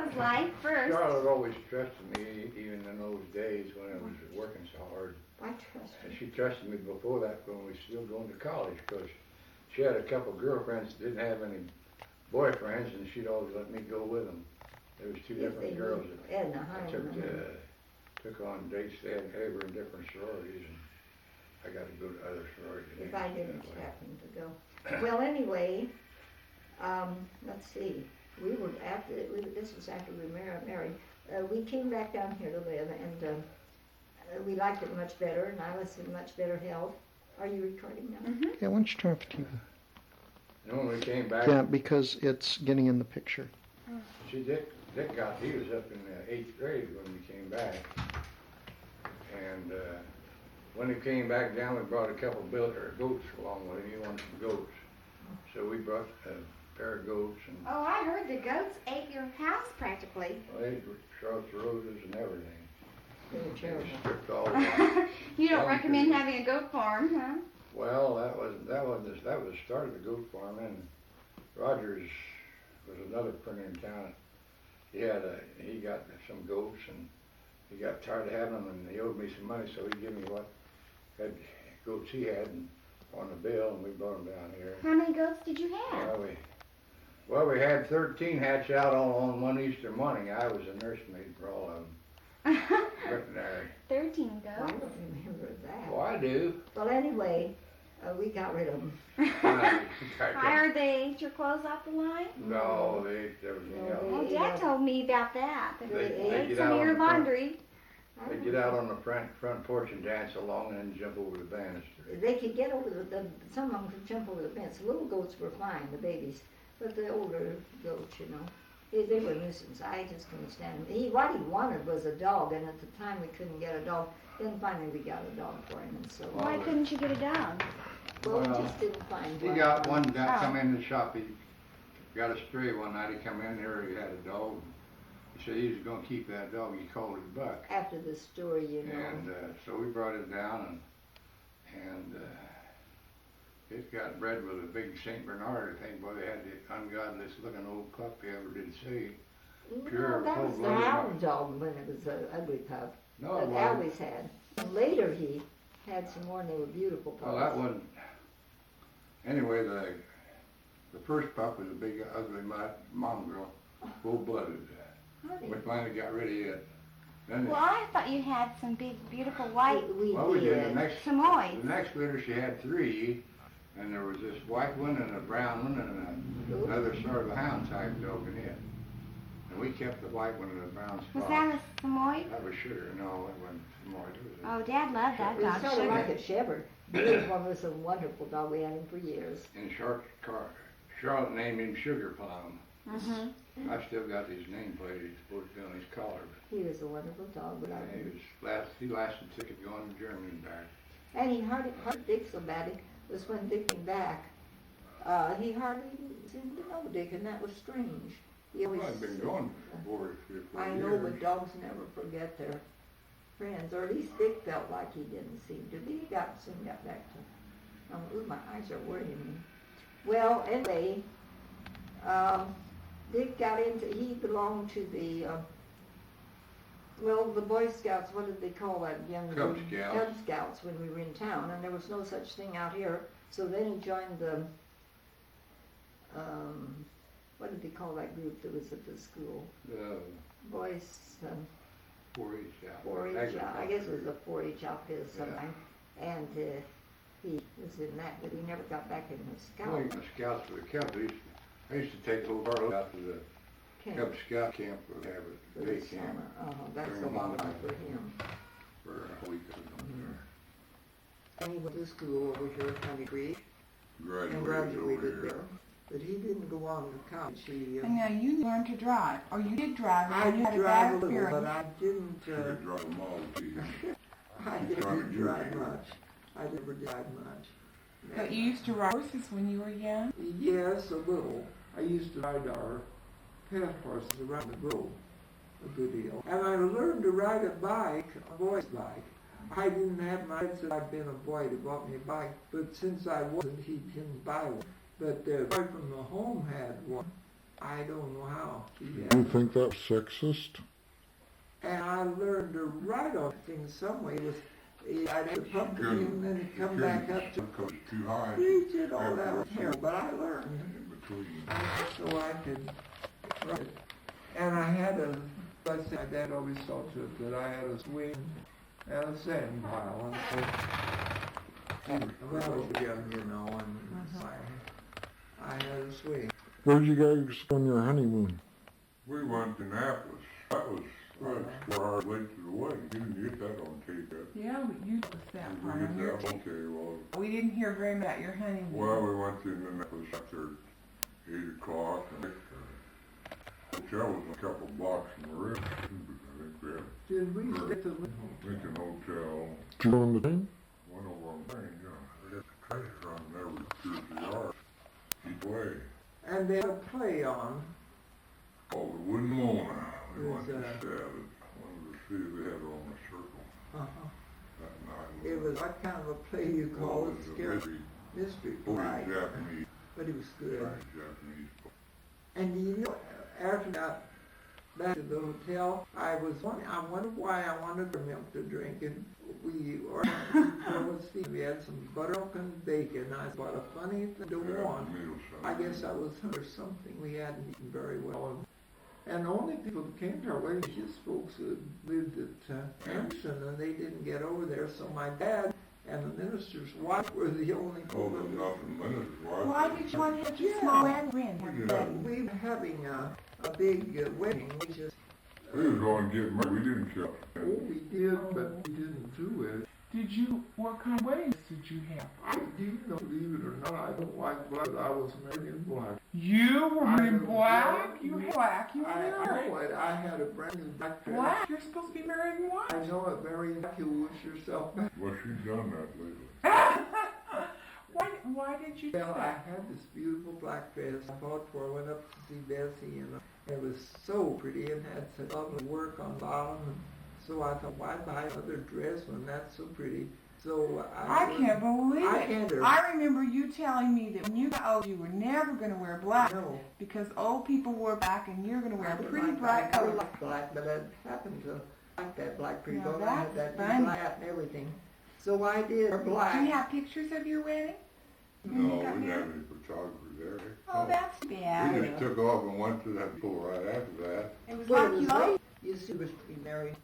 was life first. Charlotte always trusted me, even in those days when I was working so hard. I trust And you. she trusted me before that when we were still going to college, because she had a couple of girlfriends that didn't have any boyfriends, and she'd always let me go with them. There was two different girls that took on dates. They were in different sororities, and I got to go to other sororities. If I didn't happen to go. Well, anyway, let's see. This was after we were married. We came back down here to live, and we liked it much better, and I was in much better health. Are you recording now? Mm-hmm. Yeah, why don't you turn off the TV? And when we came back, Yeah, because it's getting in the picture. see, Dick he was up in the 8th grade when we came back. And when he came back down, we brought a couple of goats along with him. He wanted some goats. So we brought a pair of goats. And Oh, I heard the goats ate your house practically. they ate Charlotte's roses and everything. They were They terrible. stripped all that. You don't Yeah, recommend because- having a goat farm, huh? Well, that was the start of the goat farm. And Rogers was another printer in town. He got some goats, and he got tired of having them, and he owed me some money, so he gave me what goats he had on the bill, and we brought them down here. How many goats did you have? We had 13 hatch out on one Easter morning. I was a nursemaid for all of them. Veterinary. 13 I goats. don't remember that. Oh, I do. Well, anyway, we got rid of them. Why are they ate your clothes off the line? No, they ate everything No, else. Well, Dad told me about that. They They ate get some out of on your the front. laundry. They get out on the front porch and dance along, and then jump over the banister. They could get over some of them could jump over the fence. The little goats were fine, the babies, but the older goats, they were a nuisance. I just couldn't stand them. What he wanted was a dog, and at the time we couldn't get a dog. Then finally we got a dog for him, and so. Why couldn't you get a dog? Well, we Well, just didn't find He one. got one guy Oh. come in the shop. He got a stray one night. He come in there. He had a dog. He said he was going to keep that dog. He called it Buck. After the story, And so we brought it down, and it got bred with a big St. Bernard. I think, boy, they had the ungodliest looking old pup you ever did see. Pure, No, that was the full-blooded hound dog when it was an ugly pup No, it that wasn't. Always had. And later he had some more, and they were beautiful pups. Well, that wasn't. Anyway, the first pup was a big, ugly mongrel, full-blooded. Honey, We finally got rid of it. Then Well, I thought you had some big, beautiful white we we did. The next Samoyeds. litter she had 3, and there was this white one and a brown one and another sort of a hound type dog in it. And we kept the white one and the brown Was spot. that a Samoyed? That was Sugar. No, it wasn't more. Oh, Dad loved that It was dog, sort of Sugar. like a shepherd. This one was a wonderful dog. We had him for years. In Charlotte named him Sugar Plum. Mm-hmm. I still got his nameplate. He's supposed to be on his collar. He was a wonderful dog, but He lasted ticket going to Germany and back. and he hardly Dick so bad. It was when Dick came back. He hardly seemed to know Dick, and that was strange. He always. Well, I've been going for 3 or 4 I years. know, but dogs never forget their friends, or at least Dick felt like he didn't seem to. He soon got back to. Ooh, my eyes are worrying me. Well, anyway, Dick got into. He belonged to the. The Boy Scouts. What did they call that young Cub group? Scouts. Cub Scouts when we were in town, and there was no such thing out here. So then he joined the. What did they call that group that was at the school? The Boys. 4-H out. 4-H, I guess it was a 4-H outfit or something, and he was in that, but he never got back in the Well, scout the scouts for the Cubs. I used to take little girls out to the camp Cub Scout camp. We have for a the day camp summer. That's during a the lot winter. for him. for a week or something. And he went to school over here at Honey Creek and Graduated over graduated here. there. But he didn't go on to college. And now you learned to drive, or you did drive, I and you had a drive bad a little, but experience. I didn't. You could drive them all to you. I didn't drive much. I never drive much. But you used to ride horses when you were young? Yes, a little. I used to ride our path horses around the grove a good deal. And I learned to ride a bike, a boy's bike. I didn't have my dad said I'd been a boy to bought me a bike, but since I wasn't, he didn't buy one. But the boy from the home had one, I don't know how. Do you think that's sexist? And I learned to write on things some way. It was, I'd have to pump it and then it'd come back up to Because it's too high. preach it. All that was terrible, but I learned. In between. So I could write it. And I had a, I said, my dad always saw to it that I had a swing and a sand pile. And so, when I was young, you know, and I had a swing. Where'd you guys go on your honeymoon? We went to Annapolis. That was 4 hours late to the wedding. You didn't get that on tape, did you? Yeah, you told us that Did part we on get your that? Okay, well, We didn't hear very much about your honeymoon. well, we went to Annapolis after 8 o'clock, and the hotel was a couple blocks from the river. I think we had Did we stay at the Lincoln Hotel. Did you go on the train? Went over on the train, yeah. They got the train running every 2 or 3 hours each way. And they had a play on. Oh, the Wooden Lona. We Was, went to Stabbed. Wanted to see if they had it on the circle Uh-huh. that night. It was what kind of a play you call it? Scary mystery play. Japanese. But it was good. Japanese. And you know, after that, back to the hotel, I wondered why I wanted the milk to drink, and we we had some buttermilk and bacon. I thought a funny thing to want. I guess I was hungry or something. We hadn't eaten very well. And the only people that came to our wedding was just folks who lived at Anderson, and they didn't get over there. So my dad and the minister's wife were the only people. Oh, there's nothing minutes. Why did you want such a Yeah. small wedding? We were having a big wedding. We just We was going to get married. We didn't care. we did, but we didn't do it. What kind of weddings did you have? I do know, believe it or not, I don't like black. I was married in black. You were I in was black? black. You had black? You were I married. know it. I had a brand new black dress. Black? You're supposed to be married in white. I know it very black. You'll wish yourself back. Well, she's done that lately. Why did you do Well, I that? had this beautiful black dress I bought before I went up to see Bessie, and it was so pretty and had such lovely work on bottom. And so I thought, why buy another dress when that's so pretty? So I can't believe I it. can't. I remember you telling me that when you got old, you were never going to wear black No. because old people wore black and you're going to wear I a didn't pretty like bright black. I color. like black, but I happened to like that black pretty Now well. I had that's that big funny. black hat and everything. So I did black. Do you have pictures of your wedding? No, we didn't have any photography there. Oh, that's We bad. just took off and went to that pool right after that. It was Well, like it was you late. You see, was to be married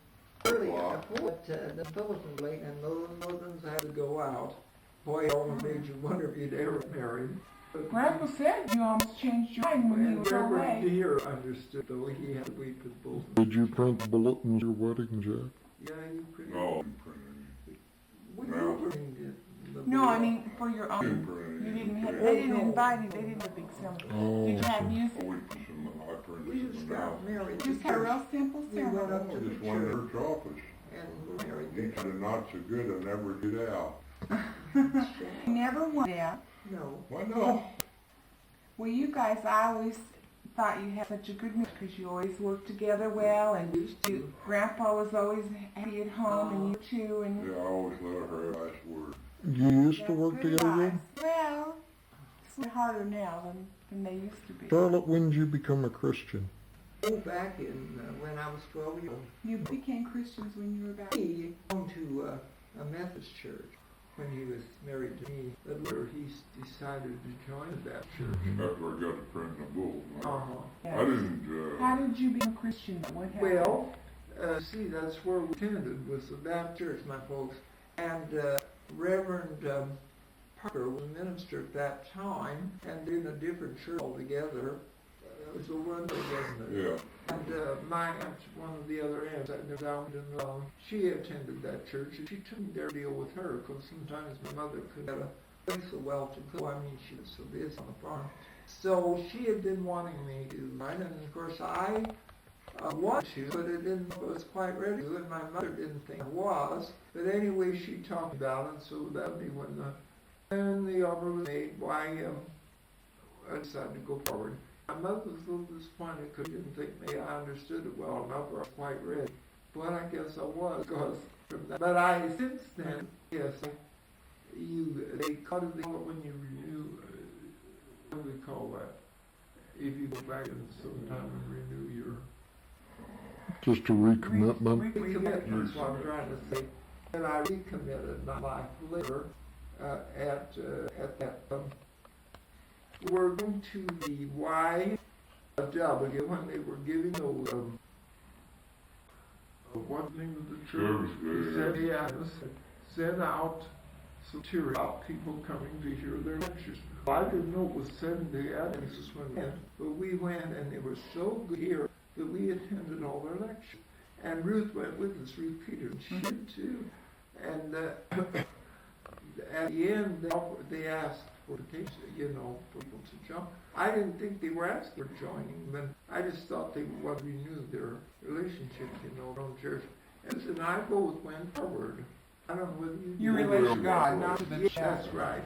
early in the port. The bulletin was late, and Northerns had to go out. Boy, it almost made you wonder if you'd ever married. But Grandpa said you almost changed your mind when you and were Reverend away. Deere understood, though he had to wait for the bulletin. Did you print bulletins at your wedding, Jack? Yeah, you pretty. No, We No. never did the No, I bulletin. mean for your own. didn't print You any. didn't have. Oh, They didn't no. invite you. They didn't have a big ceremony. Oh, Did you have okay. music? Oh, we put some, I printed We some just out. got married. Just had a real simple We went ceremony. up to I the just went to church her office. and were married. Each of the not so good, I never get out. You never went out. No. Why no? Well, you guys, I always thought you had such a good marriage because you always worked together well, and Used to. you, Grandpa was always happy at home, and you too, and Yeah, I always let her have last word. You used to that's work good together advice. then? Well, it's harder now than they used to be. Charlotte, when did you become a Christian? Oh, back in when I was 12 years old. You became Christians when you were about. He went to a Methodist church when he was married to me. But later he decided to join that church. That's where I got to print the bull. Uh-huh. I didn't, How did you become a Christian? What happened? Well, see, that's where we attended, was the Baptist church, my folks. And Reverend Parker was a minister at that time, and in a different church altogether. It was a one, wasn't it? yeah. And my aunt, one of the other aunts, I knew down in she attended that church, and she took me there to deal with her, because sometimes my mother could have a place so well to go. I mean, she was so busy on the farm. So she had been wanting me to join, and of course I wanted to, but it didn't, I was quite ready to, and my mother didn't think I was. But anyway, she talked about it, so that was when the offer was made, why I decided to go forward. My mother was a little disappointed because she didn't think maybe I understood it well enough, or I was quite ready. But I guess I was, because from that. But since then, yes, they call it when you renew, what do we call that? if you go back in sometime and renew your Just a recommitment. recommitment, is what I'm trying to say. And I recommitted my life later at that we're going to the YW when they were giving those what's the name of the church? Sent out some material about people coming to hear their lectures. I didn't know it was 7-day Adventists when we went, but we went and they were so good here that we attended all their lectures. And Ruth went with us, Ruth Peters, and she did too. And at the end, they asked for people to join. I didn't think they were asking for joining, but I just thought they would renew their relationship, from church. And I both went forward. I don't know whether you You relate to God, not to the church. That's right.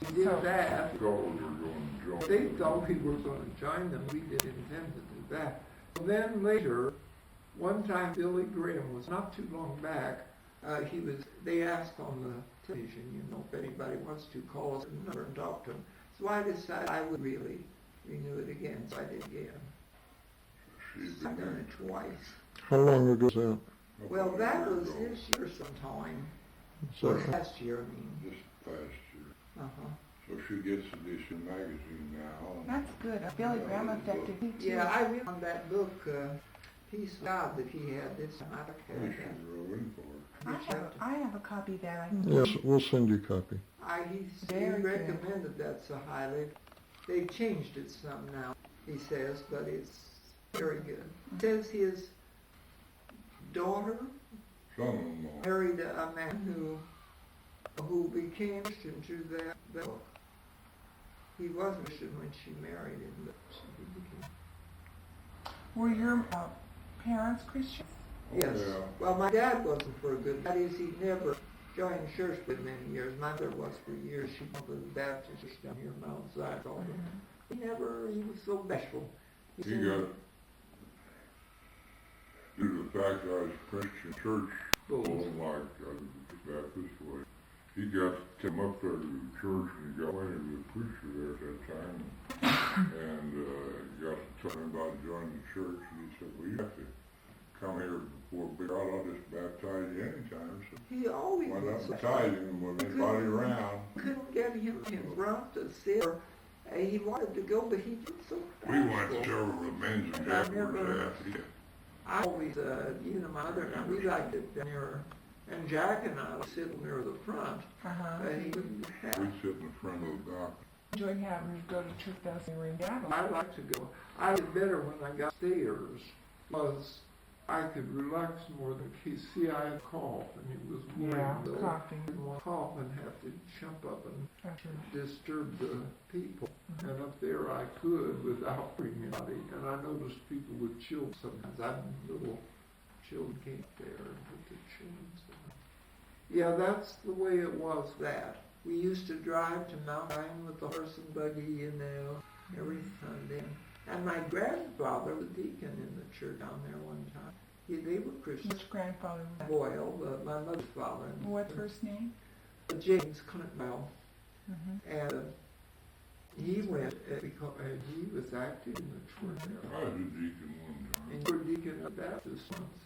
We did that. They thought we were going to join them. We didn't intend to do that. Then later, one time Billy Graham was not too long back. They asked on the television, if anybody wants to call us a number and talk to them. So I decided I would really renew it again. So I did again. I've done it twice. How long ago was that? Well, that was this year sometime. So, Last year, I mean. This past year. Uh-huh. So she gets Edition magazine now. That's good. Billy Graham affected me too. Yeah, I read on that book, Peace of God, that he had this time. I You don't should care. roll in for it. I have a copy that yes, we'll send you a copy. He Very good. recommended that so highly. They've changed it some now, he says, but it's very good. It says his daughter Son-in-law. married a man who became Christian through that book. He wasn't Christian when she married him, but he became. Were your parents Christians? Yes. Yeah. Well, my dad wasn't for a good. That is, he never joined church for many years. My mother was for years. She went to the Baptist church down here in Mount Zion. He was so bashful. He got, due to the fact that I was Christian church, like Baptist way, he got to come up there to the church and he got acquainted with the preacher there at that time. And got to talking about joining the church, and he said, well, you have to come here before big God, I'll just baptize you anytime. So He always why was not baptize him with anybody around? couldn't get him in front to sit. He wanted to go, but he did so We went to several men's and afterwards after. I always, my mother and I, we liked it down there. And Jack and I would sit near the front. He wouldn't have. We'd sit in the front of the dock. Enjoyed having you go to church down there in Gavin. I like to go. I did better when I got stairs, because I could relax more than see I had cough, and it was worrying. So coughing. I didn't want to cough and have to jump up and disturb the people. And up there I could without bringing anybody. And I noticed people with children sometimes. I had little children came there and put the children. Yeah, that's the way it was that. We used to drive to Mount Zion with the horse and buggy, every Sunday. And my grandfather was a deacon in the church down there one time. They were Christians. Which grandfather was that? Boyle, my mother's father. What first name? James Clintwell. Mm-hmm. And he went, because he was active in the church there. I was a deacon one time. And you were deacon of Baptist once.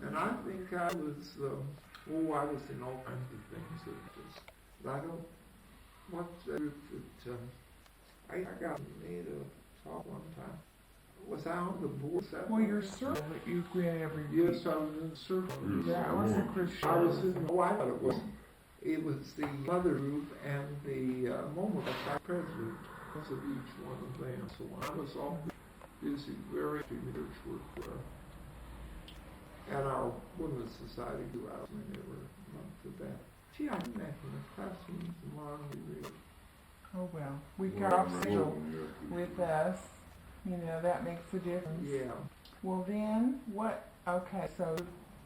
And I think I was, I was in all kinds of things. I don't, I got made a talk one time. Was I on the board? Well, your circle that you ran every week. Yes, I was in the circle. Yeah, I was a Christian. I was in, I thought it was. It was the mother group and the moment president was of each one of them. So I was all busy, very active in church work. And our women's society grew out when they were months of that. Gee, I met in the classroom tomorrow. Oh well, we've got our schedule with us. That makes a difference. Yeah. Well then, okay, so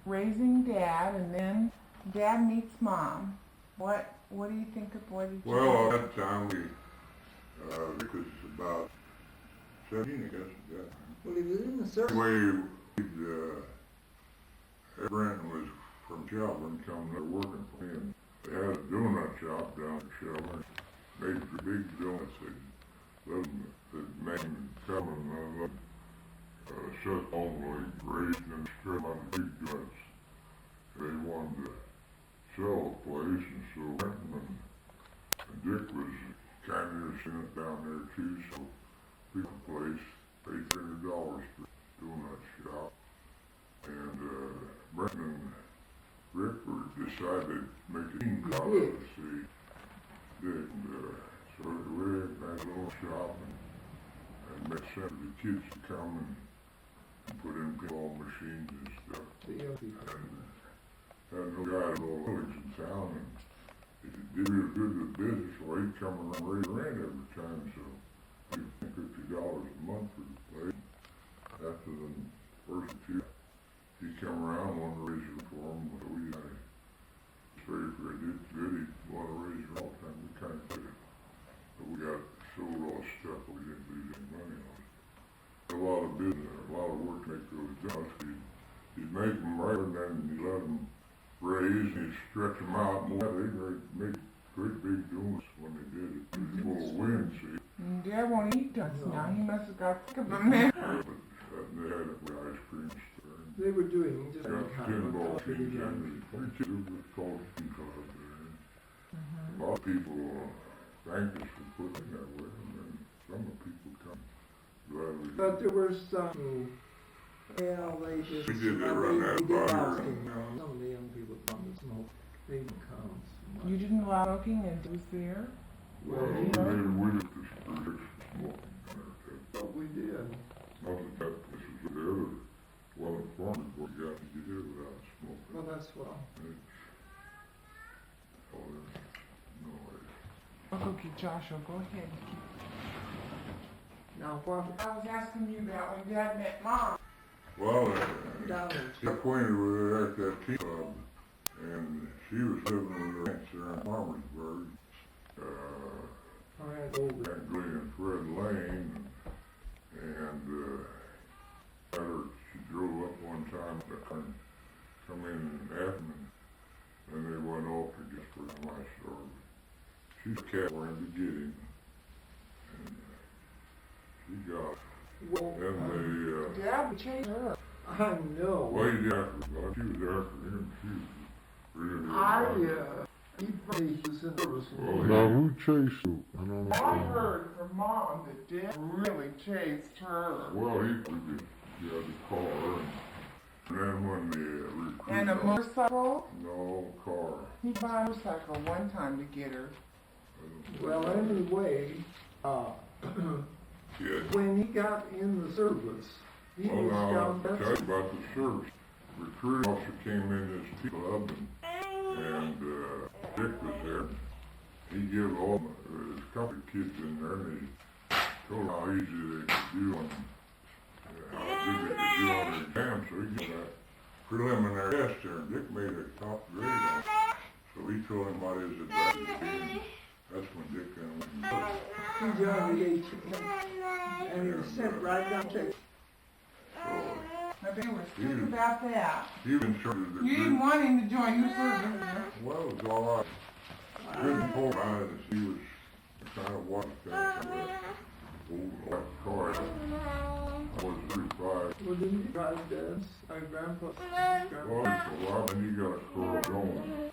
raising Dad, and then Dad meets Mom. What do you think of what did you Well, at that time Rick was about 17, I guess, at that time. Well, he was in the circle. Anyway, Brent was from Shelburne coming there working for him. They had a donut shop down in Shelburne. Made the big donuts. Living the main coming shut only raised and strip on big guns. They wanted to sell the place, and so Renton and Dick was kind of interested in it down there too, so we took the place, paid $300 for doing that shop. And Brenton and Rick decided to make a team call it, see. Dick, and so Rick had a little shop and made sense for the kids to come and put in pinball machines and stuff. And had no guy at all village in town, and he did real good with the business, so he'd come around and raise rent every time, so he'd pay $50 a month for the place. After the first two, he'd come around, wanted to raise it for him, so we had a straight for it, did good, he'd want to raise it all the time, we kind of did it. But we got sold all the stuff, we didn't lose any money on it. A lot of business, a lot of work to make those jobs. He'd make them right, and then he'd let them raise, and he'd stretch them out more. They'd make great big donuts when they did it. Full of wind, see. Dad won't eat donuts now. He must have got sick of them there. But they had it with ice cream store. They were doing just Got kind of pinball a teams, yeah. and it was called a team club there. A lot of people thanked us for putting it that way, and then some of the people come glad we did. But there were some who, well, they just, We did run that they did by ask her. him, some of the young people come to smoke, they didn't come so much. You didn't allow smoking and it was there? Well, we just smoking. But we did. Not that this is the other, well, the farmers, what you got to do without smoking. Well, that's well. Oh, there's no way. Okay, Joshua, go ahead. Now, what, I was asking you about when Dad met Mom. Well, down she acquainted with her at that tea club, and she was living with her aunts there in Farmersburg, right over. at Glee and Fred Lane, and she drove up one time to come in and after me, and they went off to get for my story. She's a cat for him to get him, and she got, Well, and Dad would chase her. I know. well, he did after, she was after him, she was really he probably was in nervous. Well, Now, who chased you? I don't I know. heard from Mom that Dad really chased her. well, he had to call her, and then when the recruit... And a motorcycle? No, car. He bought a motorcycle one time to get her. Well, anyway, Yeah. when he got in the service, he Well, was now, down I'll tell there. you about the service. Recruiting officer came in this tea club, and Dick was there. He gave all his couple of kids in there, and he told them how easy they could do on, how good they could do on their exam, so he gave that preliminary test there, and Dick made a top grade on it. So he told him what his advice would be, and that's when Dick kind of went and He joined at 18, and he was sent right down to so But they were strict about that. he was in charge of the You didn't group. want him to join your service. Well, it was all right. Couldn't pull out as he was kind of watching things. Old like car. I was 35. Well, didn't he drive Dad's, our grandpa? Well, so well, then he got a car going.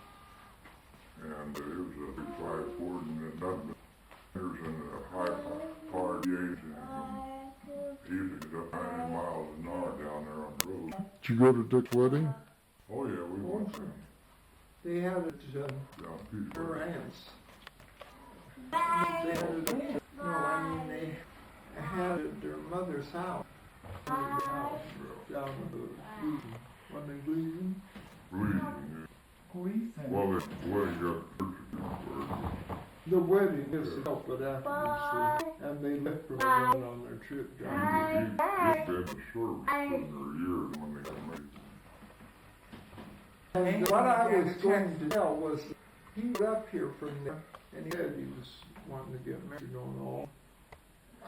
And it was a 35 Ford, and nothing. There was a high power gauge, and he used to get up 90 miles an hour down there on the road. Did you go to Dick's wedding? Oh yeah, we went there. They had it, Down her Peterborough. aunts. They had it, no, I mean, they had it at their mother's house. Down in the Gleason. When they Gleason? Bleeding. Gleason. Well, the wedding got purchased. The wedding is help it afterwards, and they left for going on their trip down. Just been the service for their years when they got married. And what I was going to tell was, he was up here from there, and he said he was wanting to get married on all.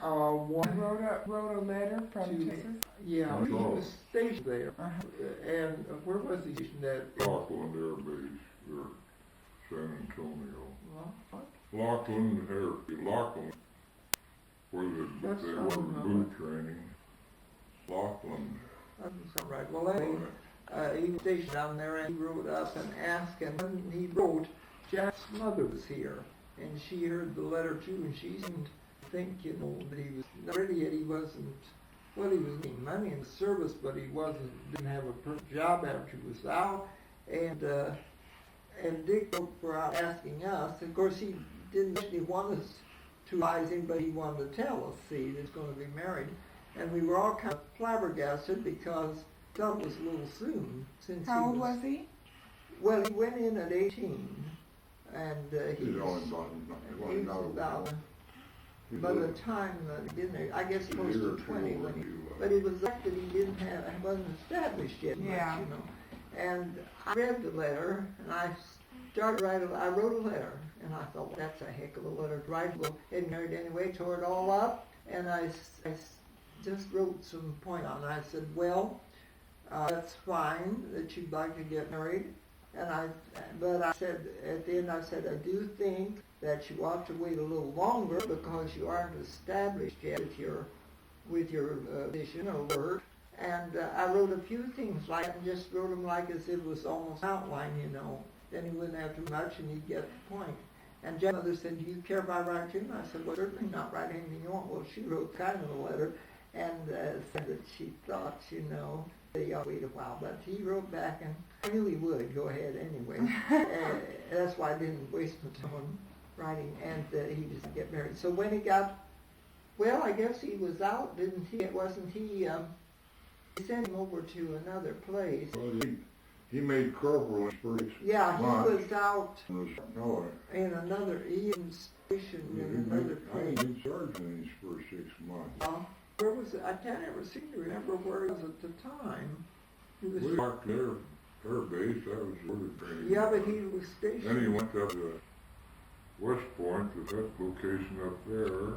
He One, wrote a letter from To- Texas. yeah, he was stationed there, Uh-huh. and where was he stationed at? Lockland Air Base, or San Antonio. Well, what? Lockland Air, Lockland, where That's they fine, were no. boot training. Laughlin. That's all right. Well, anyway, he was stationed down there, and he wrote up and asked, and when he wrote, Jack's mother was here, and she heard the letter too, and she seemed to think, you know, that he was not ready yet. He wasn't, well, he was getting money in the service, but he didn't have a perfect job after he was out, and Dick wrote for asking us. Of course, he didn't actually want us to advise him, but he wanted to tell us, see, that he's going to be married. And we were all kind of flabbergasted because we thought it was a little soon. Since How old was he? Well, he went in at 18, and he He's was, only he was about, by the time he didn't, I guess close to 20 when he, but he was like that he wasn't established yet much, Yeah. you know. And I read the letter, and I wrote a letter, and I thought, well, that's a heck of a letter to write. Well, getting married anyway, tore it all up, and I just wrote some point on it. I said, well, that's fine that you'd like to get married, but I said, at the end I said, I do think that you ought to wait a little longer because you aren't established yet with your vision or work. And I wrote a few things like, and just wrote them like as if it was almost outline, you know. Then he wouldn't have too much and he'd get the point. And Jack's mother said, do you care if I write to him? I said, well, certainly not write anything you want. Well, she wrote kind of a letter and said that she thought, you know, that he ought to wait a while. But he wrote back, and I knew he would go ahead anyway. That's why I didn't waste my time on writing, and he just get married. So when he got, well, I guess he was out, didn't he? Wasn't he? He sent him over to another place. Well, he made corporal in his first Yeah, month. he was out No, in another, he was stationed in another I place. didn't serve in his first 6 months. Where was it? I can't ever seem to remember where he was at the time. He was, We marked their base, that was where the training. yeah, but he was Then he stationed. went up to West Point, to that location up there.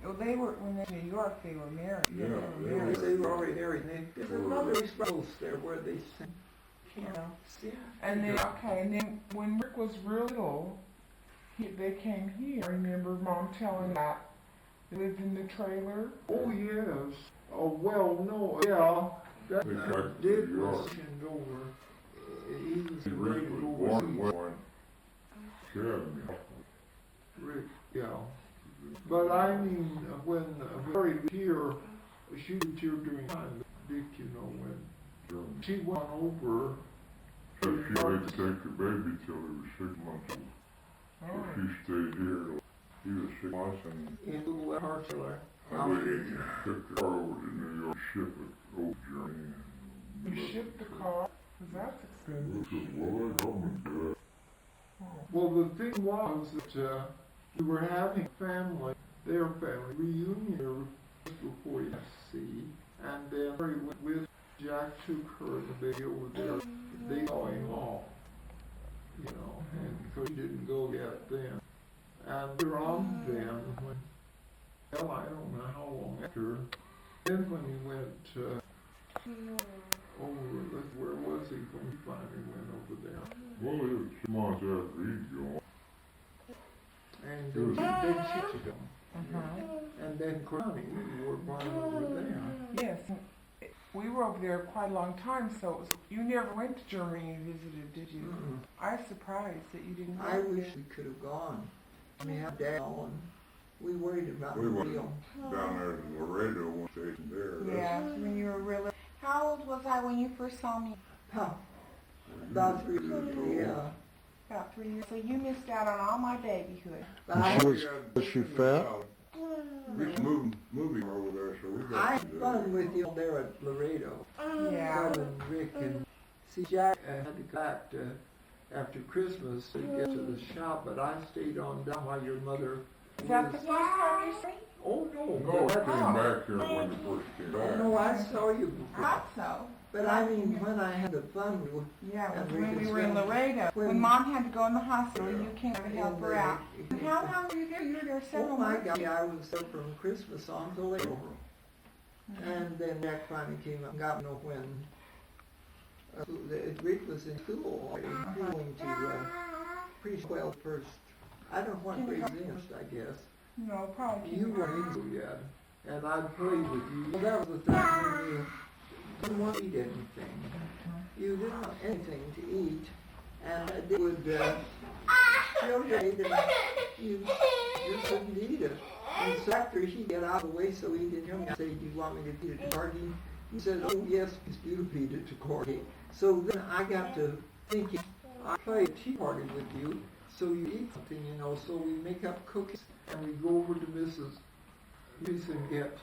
Well, they were, when they were in New York, they were married. Yeah, they they were married. They were already married. There's another house there where they sing. And then, okay, and then when Rick was real little, they came here. I remember Mom telling that they lived in the trailer. Oh, yes. Oh, well, no, yeah. That They got to Dick New was York. stationed over. He was Rick ready to was go born in overseas. West Point. Academy. Rick, yeah. But I mean, when Mary was here, she was here during time. Dick, you know, when she went over. So she had to take the baby till he was 6 months old. So Oh. she stayed here. He was 6 months, and In little Hartzler. they took the car over to New York, shipped it over journey. You shipped the car? Because that's expensive. I said, well, they told me to do that. Well, the thing was that we were having their family reunion here just before you see, and then Mary went with Jack, took her and the baby over there. They saw him all, you know, and because he didn't go yet then. And later on then, when, well, I don't know how long after, then when he went over, where was he when he finally went over there? Well, it was 2 months after he'd gone. And then Chichigan. Uh-huh. And then Connie, we were born over there. Yes, and we were over there quite a long time, so it was, you never went to Germany and visited, did you? Mm-mm. I was surprised that you didn't go. I wish we could have gone. We had Dad on. We worried about We the went deal. down there to Laredo, one station there. Yeah, when you were really... How old was I when you first saw me? Huh. About 3 years, yeah. About 3 years. So you missed out on all my babyhood. But And I, was she fat? We was moving over there, so we I got had to fun with you there at Laredo. Yeah. Bud and Rick and see Jack had to go back to, after Christmas to get to the shop, but I stayed on down while your mother Is that the was. first time you saw me? Oh no, No, I that's- came back here when you first came Oh back. no, I saw you I before. thought so. But I mean, when I had the fun with Yeah, it was And we when could we were in swim. Laredo. When- When Mom had to go in the hospital, you came to help her out. in And how long were you there? You were there Oh several my months. God, yeah, I was there from Christmas on till April. And then Jack finally came up and got me when Rick was in school already, going to pre-12 first. I don't know what grade he finished, I guess. You know, probably. You weren't able yet, and I'd play with you. Well, that was the thing when you didn't want to eat anything. You didn't want anything to eat, and they would show you that you couldn't eat it. And so after he'd get out of the way so he didn't hear me, I said, "Do you want me to feed it to Corky?" He said, "Oh yes, please do feed it to Corky." So then I got to thinking, I play a tea party with you, so you eat something, you know. So we make up cookies and we go over to Mrs. and get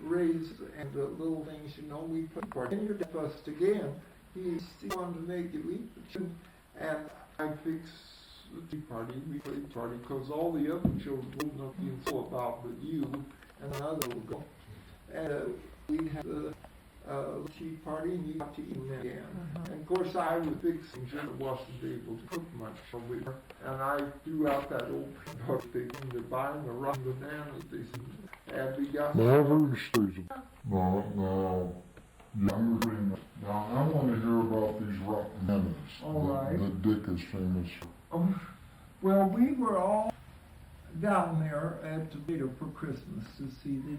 rays and the little things, you know. We put party. And your dad fussed again. He wanted to make you eat the chicken, and I fixed the tea party. We played party because all the other children wouldn't know you about but you and another little girl. And we'd have the tea party, and you got to eat them again. And of course, I was fixing sure I wasn't able to cook much for winter, and I threw out that old buck thing to buying the rotten bananas they said, and we got. Now I've heard stories of now, now I want to hear about these rotten bananas All right. that Dick is famous for. Oh, well, we were all down there at the theater for Christmas to see the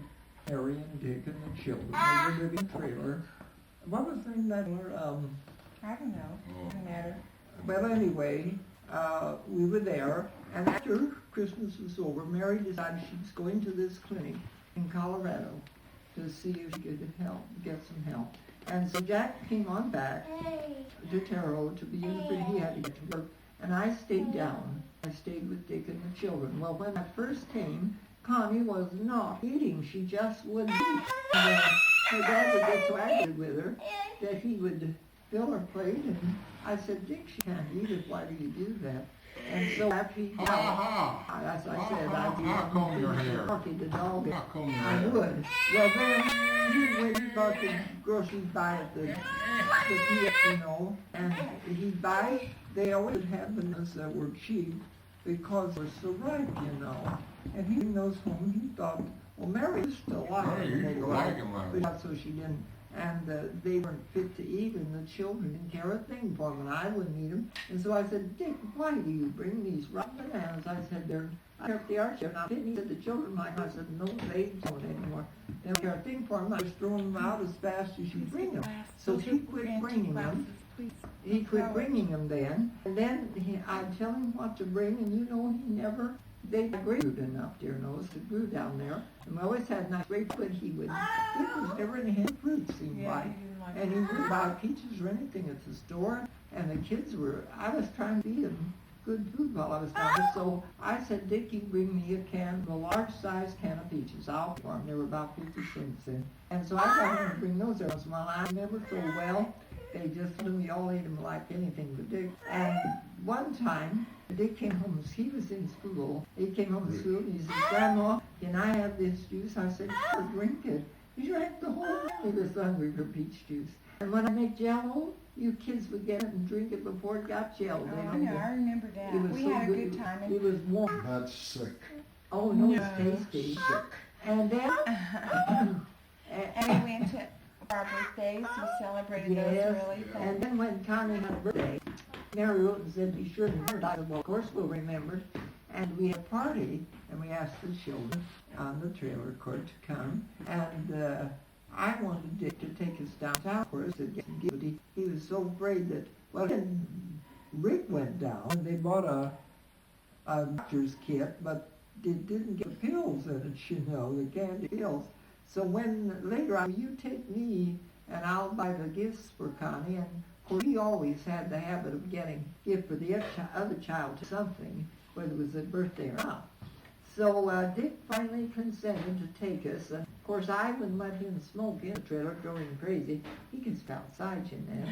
Harry and Dick and the children. They were living in a trailer. What was the name of that one? I don't know. Doesn't matter. Well, anyway, we were there, and after Christmas was over, Mary decided she was going to this clinic in Colorado to see if she could get some help. And so Jack came on back to Terre Haute to the university. He had to get to work, and I stayed down. I stayed with Dick and the children. Well, when I first came, Connie was not eating. She just wouldn't eat. And, her dad would get so angry with her that he would fill her plate, and I said, "Dick, she can't eat it. Why do you do that?" And so after he died, as I said, I'd be talking to the dog. I would. Well, then when he bought the groceries by at the theater, you know, and he'd buy, they always would have bananas that were cheap because they're so ripe, you know. And he knows home, he thought, well, Mary was still alive. But so she didn't. And they weren't fit to eat, and the children didn't care a thing for them, and I wouldn't eat them. And so I said, "Dick, why do you bring these rotten bananas?" I said, I care if they are not fit. He said, "The children like." I said, "No, they don't anymore. They don't care a thing for them. I just throw them out as fast as you bring them." So he quit bringing them. He quit bringing them then. And then I'd tell him what to bring, and you know, he never. They grew enough, dear knows, it grew down there. And we always had nice grapes, but he was never in any fruit, seemed like. And he wouldn't buy peaches or anything at the store. And the kids I was trying to feed them good food while I was down there. So I said, "Dick, you bring me a large-sized can of peaches. I'll pay for them." They were about 50 cents in. And so I got him to bring those every once in a while. I never so well. They just knew we all ate them like anything but Dick. And one time, Dick came home, he was in school. He came home from school and he said, "Grandma, can I have this juice?" I said, "Sure, drink it." He drank the whole thing. He was hungry for peach juice. And when I make Jell-O, you kids would get it and drink it before it got chilled. Oh, I know, I remember that. We so had a good time. It was warm. That's sick. Oh, no, it's tasty. And then... and we went to our birthdays. We celebrated those really fun. And then when Connie had a birthday, Mary wrote and said, "Be sure to remember." I said, "Well, of course we'll remember." And we had a party, and we asked the children on the trailer court to come. And I wanted Dick to take us downtown for us to get some gifts. He was so afraid that, well, then Rick went down, and they bought a doctor's kit, but it didn't get the pills in it, you know, the candy pills. So when later on, "You take me, and I'll buy the gifts for Connie." And of course, he always had the habit of getting a gift for the other child to something, whether it was a birthday or not. So Dick finally consented to take us. And of course, I wouldn't let him smoke in the trailer, drove him crazy. He can stay outside, you know.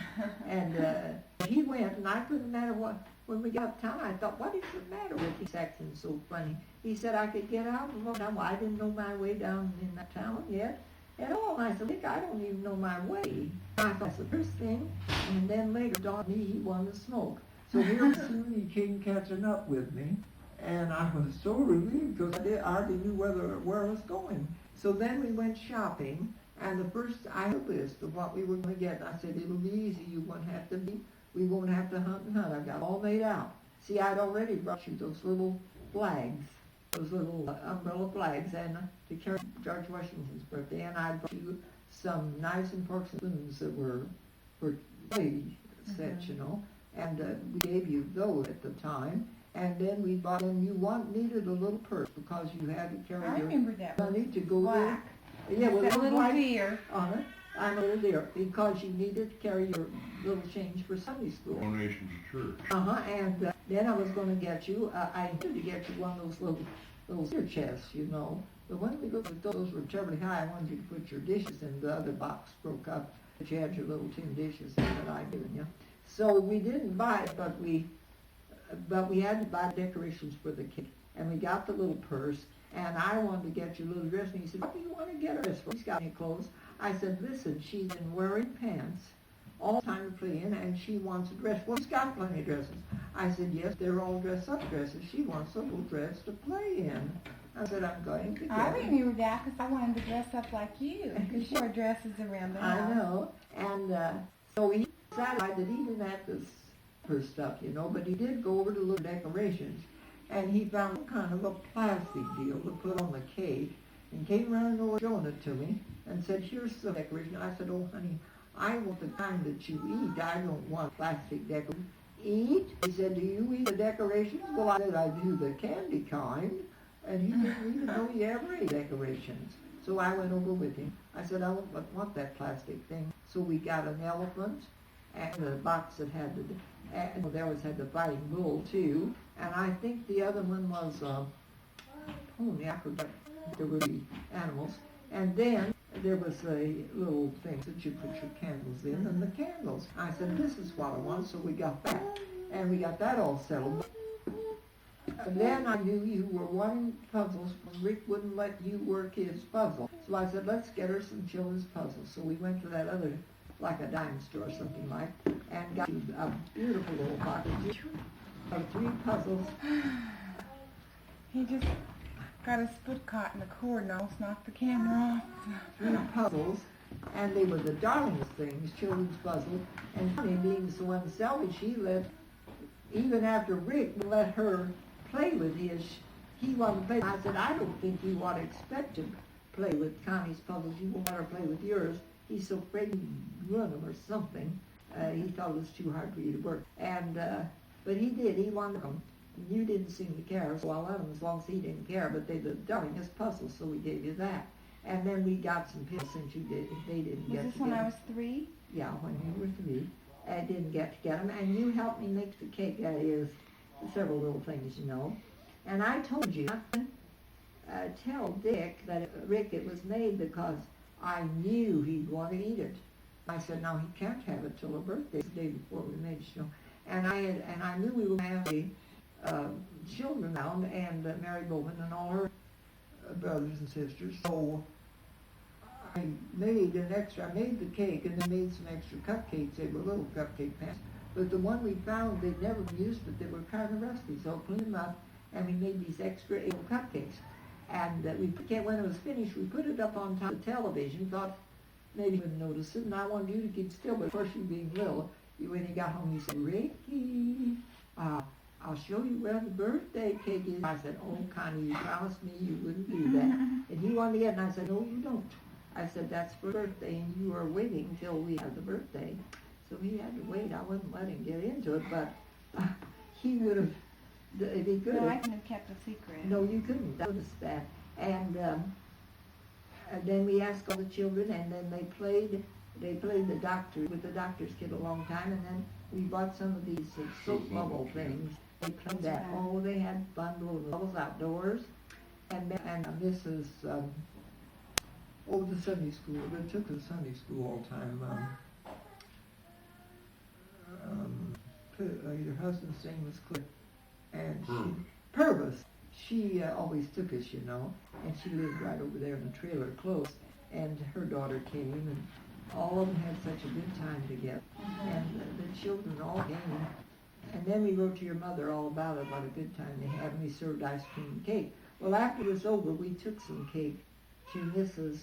And he went, and I couldn't matter what. When we got uptown, I thought, what is the matter with him? He's acting so funny. He said I could get out and walk down. Well, I didn't know my way down in that town yet at all. And I said, "Dick, I don't even know my way." I thought that's the first thing. And then later dawned me he wanted to smoke. So real soon he came catching up with me. And I was so relieved because I hardly knew where I was going. So then we went shopping. And the first, I had a list of what we were going to get. And I said, "It'll be easy. You won't have to be. We won't have to hunt and hunt." I've got all made out. See, I'd already brought you those little flags those little umbrella flags and to carry George Washington's birthday, and I brought you some knives and forks and spoons that were play sets, you know, and we gave you those at the time. And then we bought them. You needed a little purse because you had to carry I your remember that one. money to go Black. there. Yeah, with That little white deer. on it. I'm a little dear because you needed to carry your little change for Sunday school. Donations to church. And then I was going to get you. I needed to get you one of those little cedar chests, you know. But when we looked at those were terribly high. I wanted you to put your dishes in. The other box broke up, but you had your little tin dishes in that I'd given you. So we didn't buy it, but we had to buy decorations for the cake. And we got the little purse, and I wanted to get your little dress. And he said, what do you want to get her dress for? She's got any clothes. I said, listen, she's been wearing pants all the time playing, and she wants a dress. Well, she's got plenty of dresses. I said, yes, they're all dress-up dresses. She wants a little dress to play in. I said, I'm going to get I her. remember that because I wanted to dress up like you. Because you wear dresses around the house. I know. And so he decided that he didn't have this her stuff, you know, but he did go over to look at decorations, and he found kind of a plastic deal to put on the cake, and came around over showing it to me, and said, here's some decoration. I said, oh, honey, I want the kind that you eat. I don't want plastic decoration. Eat? He said, do you eat the decorations? Well, I said, I do the candy kind, and he didn't even know he ever ate decorations. So I went over with him. I said, I don't want that plastic thing. So we got an elephant, and a box that had the, and they always had the fighting bull too, and I think the other one was pony. I forgot. There were the animals, and then there was a little thing that you put your candles in, and the candles. I said, this is what I want, so we got that, and we got that all settled. And then I knew you were wanting puzzles. Rick wouldn't let you work his puzzle, so I said, let's get her some children's puzzles. So we went to that other, like a dime store or something like, and got you a beautiful little box of 3 puzzles. He just got his foot caught in the cord and almost knocked the camera off. 3 puzzles, and they were the darlingest things, children's puzzles. And Tony, being so unselfish, he let, even after Rick let her play with his, he wanted to play. I said, I don't think you ought to expect to play with Connie's puzzles. You won't let her play with yours. He's so afraid he'd ruin them or something. He thought it was too hard for you to work. And but he did. He wanted them. You didn't seem to care, so I let him as long as he didn't care. But they the darlingest puzzles, so we gave you that. And then we got some pills since you did. They didn't Was get this to when get I them. was 3? Yeah, when you were 3. I didn't get to get them. And you helped me make the cake. That is several little things, you know. And I told you, tell Dick that Rick it was made because I knew he'd want to eat it. I said, no, he can't have it till her birthday, the day before we made it, you know. And I knew we were going to have the children around, and Mary Bowman and all her brothers and sisters. So I made I made the cake, and then made some extra cupcakes. They were little cupcake pans. But the one we found, they'd never been used, but they were kind of rusty. So I cleaned them up, and we made these extra little cupcakes. And when it was finished, we put it up on top of the television, thought maybe you wouldn't notice it, and I wanted you to keep still, but of course you being little, when you got home, you said, Ricky, I'll show you where the birthday cake is. I said, oh, Connie, you promised me you wouldn't do that. And he wanted to get it, and I said, no, you don't. I said, that's for birthday, and you are waiting till we have the birthday. So he had to wait. I wouldn't let him get into it, but he would have, if he could have. No, I couldn't have kept a secret. No, you couldn't. I noticed that. And then we asked all the children, and then they played the doctor with the doctor's kid a long time, and then we bought some of these soap bubble things. They played that. Oh, they had fun blowing bubbles outdoors. And Mrs. The Sunday school. They took us to Sunday school all the time. Your husband's name was Cliff, and Purvis. She always took us, you know, and she lived right over there in the trailer close. And her daughter came, and all of them had such a good time together. And the children all came. And then we wrote to your mother all about it, what a good time they had, and we served ice cream and cake. Well, after it was over, we took some cake to Mrs.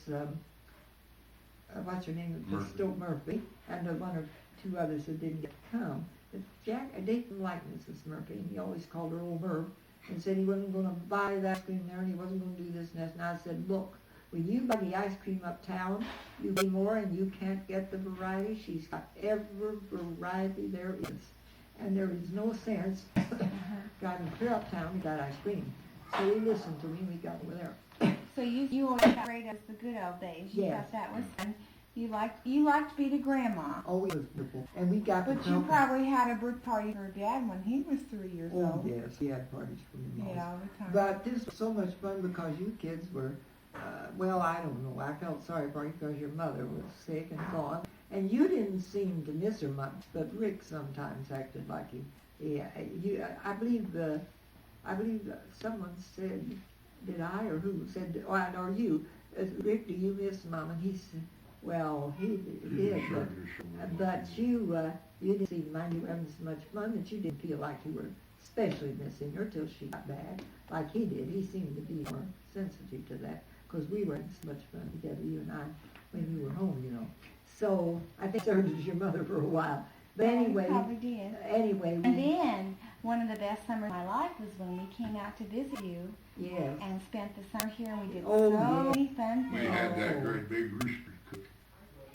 What's her name? Stowe Murphy, and 1 or 2 others that didn't get to come. But Jack, I didn't like Mrs. Murphy, and he always called her Old Murph. and said he wasn't going to buy the ice cream there and he wasn't going to do this and that. And I said, look, when you buy the ice cream uptown, you pay more and you can't get the variety. She's got every variety there is. And there is no sense driving clear uptown to that ice cream. So he listened to me and we got over there. So you always got great as the good old days. You Yes. thought that was fun. You liked to be the grandma. Oh, it was beautiful. And we got But the you company. probably had a birthday party for Dad when he was 3 years Oh, old. yes, he had parties for me. Yeah, all the time. But this was so much fun because you kids were, well, I don't know. I felt sorry for you because your mother was sick and gone. And you didn't seem to miss her much, but Rick sometimes acted like I believe someone said, did I or who said, or you, Rick, do you miss Mom? And he said, well, he did, but you didn't seem to mind. You were having so much fun that you didn't feel like you were especially missing her till she got back, like he did. He seemed to be more sensitive to that because we were having so much fun together, you and I, when you were home, you know. So I think I served as your mother for a while. But anyway, You probably did. Anyway, And then one of the best summers of my life was when we came out to visit you yes. and spent the summer here, and we did Oh, so yeah. many fun We things. had that great big rooster cook.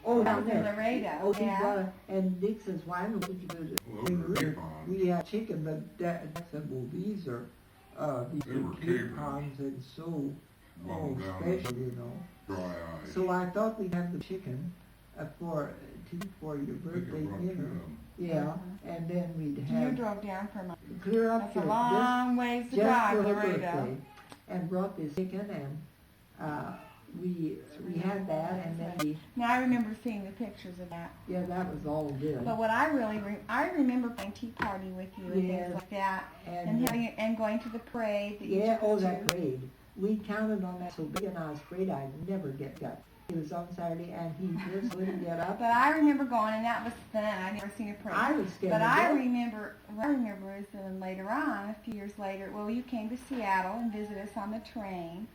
Oh, That down was in there. Laredo. Oh, he Yeah. brought it, and Dick says, why would you go to Well, they were capons. we had chicken, but Dad said, well, these are They were capons and so Long down special, you know. dry eye. So I thought we'd have the chicken for your I think I birthday brought two dinner. of them. Yeah, and then we'd You have drove down from clear up that's here a long ways to just drive, for her Laredo. birthday, and brought this chicken, and we had that, and then Now I remember seeing the pictures of that. that was all good. But what I really I remember playing tea party with you and Yes. things like that, and And and going to the parade that you yeah, took oh, us that to. parade. We counted on that so big, and I was afraid I'd never get up. It was on Saturday, and he just wouldn't get up. But I remember going, and that was fun. I never seen a parade. I was scared But to I death. remember is then later on, a few years later, well, you came to Seattle and visited us on the train,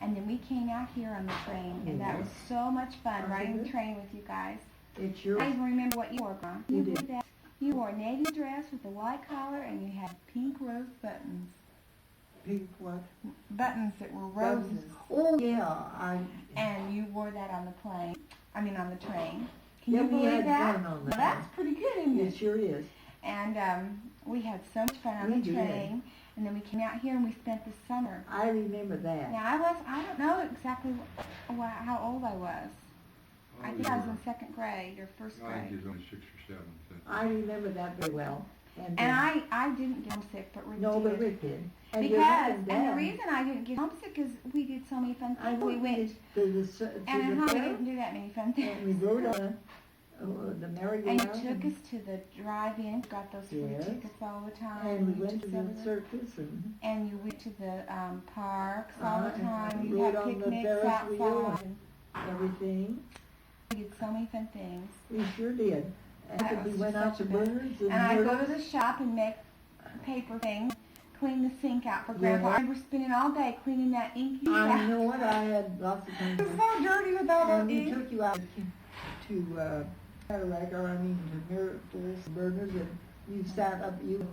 and then we came out here on the train, and that was so much fun Oh, riding the did it? train with you guys. It's your I even remember what you wore, Grandma. You wore did. that. You wore a navy dress with a white collar, and you had pink rose buttons. pink what? Buttons that were roses. Oh yeah, And you wore that on the plane. I mean, on the train. Can Yeah, you we believe had that? fun on the Well, that's pretty good, isn't it it? sure is. And we had so much fun on We the did. train. And then we came out here and we spent the summer. I remember that. Now I don't know exactly how old I was. I think I was in second grade or first I think grade. he's only 6 or 7. I remember that very well. And I didn't get homesick, but Rick no, did. but Rick did. And your Because, mom and the Dad- reason I didn't get homesick is we did so many fun I things. We went, to the and at home we fair, didn't do that many fun and we things. rode on the And merry-go-round. you took us to the drive-in, got those free Yes. tickets all the time. and we You went took to us the over circus and and you went to the parks all the and time. You rode had on the picnics Ferris wheel outside. and everything. We did so many fun things. We sure did. That And we was went just out to such a good- Berners And I'd go to Myrtles. the shop and make paper things, clean the sink out for Grandpa. Yeah. I remember spending all day cleaning that inky I out. know it. I had lots of times. It was so dirty with all And the we ink. took you out to Cadillac, or I mean to Myrtles, Berners, and you sat up, you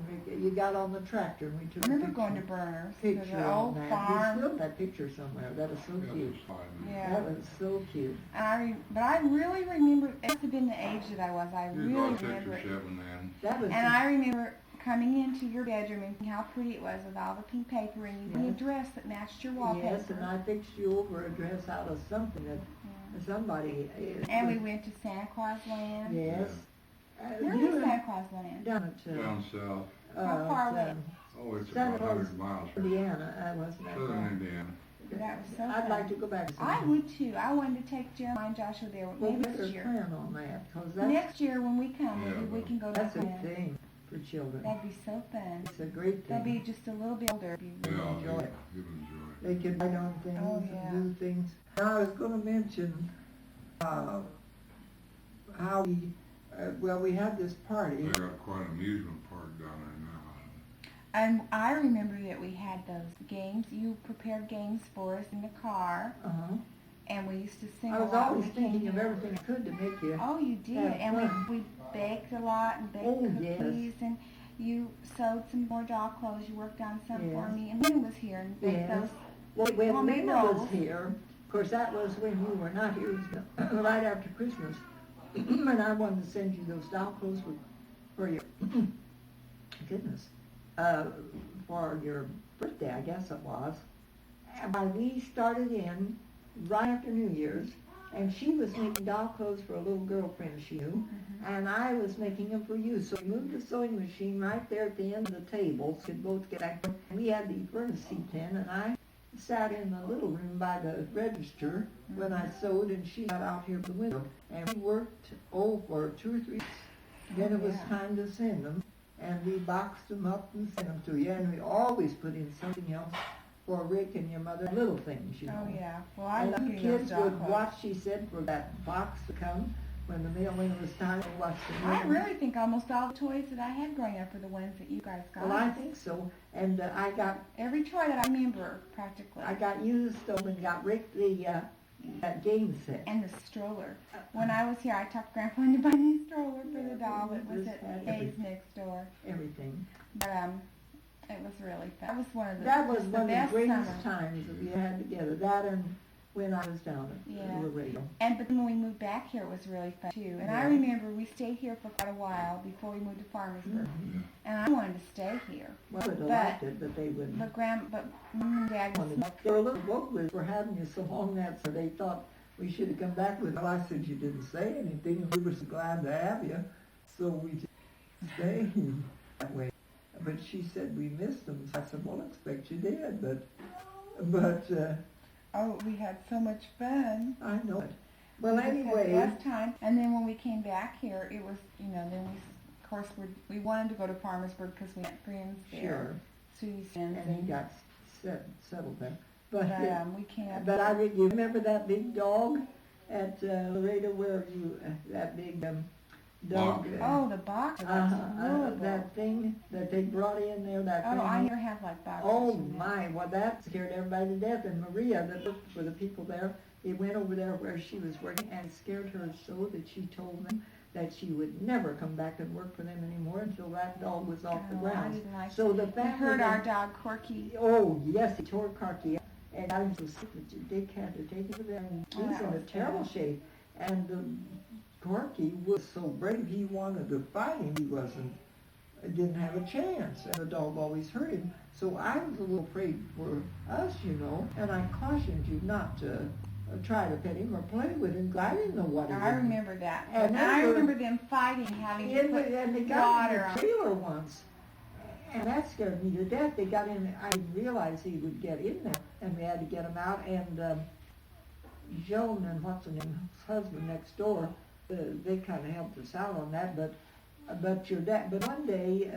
got on the tractor, and we took I remember a going to Berners, to picture the on old that. We farm. still have that picture somewhere. That was so That cute. was fine. Yeah. That was so cute. But I really remember, it must have been the age that I was. I He was really about 6 remember or it. 7 then. That was And I remember coming into your bedroom and how pretty it was with all the pink paper and you had a Yes. dress that matched your wallpaper. yes, and I fixed you over a dress out of something that somebody. And we went to Santa Claus Land. Yes. Where you was were Santa Claus Land? down at Down south. How far away? Oh, it's Santa about Claus, 100 miles from Indiana. I wasn't that southern far. Indiana. That was so I'd fun. like to go back. I would too. I wanted to take Jeremiah and Joshua there Well, maybe better this year. plan on that, because that's Next year when we come, Yeah, maybe we well, can go that's back a there. thing for children. That'd be so fun. It's a great They'll be thing. just a little bit older. Yeah, enjoy it. you'll enjoy it. They can write on things Oh, yeah. and do things. Now, I was going to mention how we had this party. They got quite an amusement park down there now. And I remember that we had those games. You prepared games for us in the car, Uh-huh. and we used to sing I a was lot. always when we came thinking of here. everything I could to make you. Oh, you did. have And fun. we baked a lot and baked Oh, yes. cookies. And you sewed some more doll clothes. You worked on some for Yes. me, and Lynn was here and baked Yes. those. Well, when Homemade Lena was rolls. here, of course, that was when you were not here. It was right after Christmas. And I wanted to send you those doll clothes for your, goodness, for your birthday, I guess it was. And we started in right after New Year's, and she was making doll clothes for a little girlfriend she knew, and I was making them for you. So we moved the sewing machine right there at the end of the table so we could both get back. And we had the furnace seat in, and I sat in the little room by the register when I sewed, and she got out here at the window. And we worked, for 2 or 3 weeks. Then it was time to send them, and we boxed them up and sent them to you. And we always put in something else for Rick and your mother, little things, you know. Oh yeah. Well, I And love you getting those kids doll would clothes. watch, she said, for that box to come when the mailman was time to watch the I mail. really think almost all the toys that I had growing up were the ones that you guys got. Well, I think so. And I got Every toy that I remember, practically. you the stove and got Rick the that game set. And the stroller. When I was here, I talked Grandpa into buying a stroller for the doll that was Just had at A's next door. Everything. But it was really fun. That was one of the That was the one of the best greatest summer. times that we had together. That and when I was down at Yeah. Laredo. And but then when we moved back here, it was really fun too. And I Yeah. remember we stayed here for quite a while before we moved to Farmersburg. And I wanted to stay here. Well, I would have But- liked it, but they wouldn't. But Mom and Dad was They were a little vocal for having you so long that, so they thought we should have come back with. Well, I said you didn't say anything, and we were so glad to have you, so we just stayed that way. But she said we missed them. So I said, well, I expect you did, but oh, we had so much fun. I know it. Well, We just had the anyway, best time. And then when we came back here, it was then we of course we wanted to go to Farmersburg because we had friends there. sure, Susie's friends. and he got settled there. But we came up. but you remember that big dog at Laredo where you that big dog. Oh, the box. That's horrible. That thing that they brought in there, that Oh, thing. I never have like boxes. Oh from that. my, well that scared everybody to death. And Maria, that looked for the people there, they went over there where she was working and it scared her so that she told them that she would never come back and work for them anymore until that dog was off the Oh, I ground. didn't like So the We family. heard our dog Corky. Oh yes, he tore Corky up. And I was so sick that Dick had to take him to them. And he Oh, was that in a was terrible bad. shape. And Corky was so brave, he wanted to fight him. He didn't have a chance. And the dog always hurt him. So I was a little afraid for us, you know. And I cautioned you not to try to pet him or play with him. 'Cause I didn't know what he I would do. remember that. And And I they were- remember them fighting, having to put And they got in water a on. trailer once, and that scared me to death. They got in, I didn't realize he would get in there, and we had to get him out, and Joan and what's her name, his husband next door, they kind of helped us out on that, but your dad, but one day,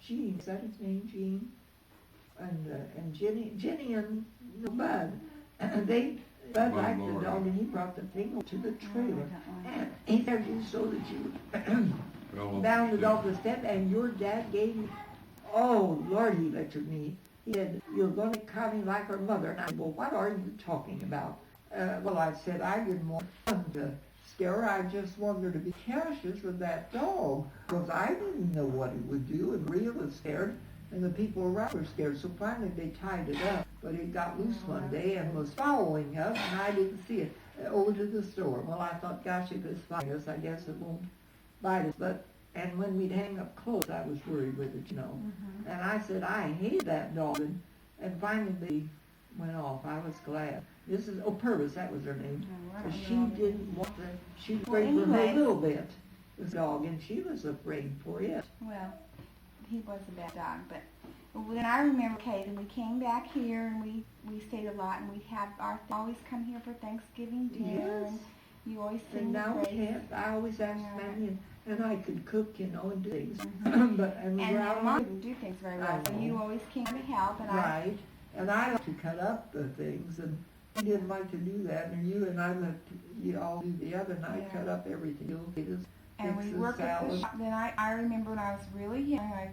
Gene, is that his name, Gene? And Jenny and Bud, and Bud liked the dog, and he brought the thing to the trailer. And he said you so that you bounded off the step, and your dad gave me, oh Lord, he lectured me. He said, you're going to call me like her mother. And I said, well, what are you talking about? Well, I said, I didn't want to scare her. I just wanted her to be cautious with that dog, because I didn't know what it would do, and Rhea was scared, and the people around were scared. So finally they tied it up, but it got loose one day and was following us, and I didn't see it, over to the store. Well, I thought, gosh, if it's bite us, I guess it won't bite us. And when we'd hang up close, I was worried with it, you know. And I said, I hate that dog. And finally they went off. I was glad. Purvis, that was her name. Oh, I But don't she know. didn't want to, she was Well, afraid for her anyways. little bit, this dog, and she was afraid for it. Well, he was a bad dog, but when I remember, then we came back here and we stayed a lot, and we'd have always come here for Thanksgiving dinner, Yes. and you always And sing the now praise. I always asked Manny, and I could cook, you know, and do things. Mhm. And we And were out Mom on didn't do things very I well, so know. you always came to help, and right, and I like to cut up the things, and he didn't like to do that, and you and I let you all do the other night, Yeah. cut up everything. You'll get us and fix we the worked at the salad. shop. Then I remember when I was really young, I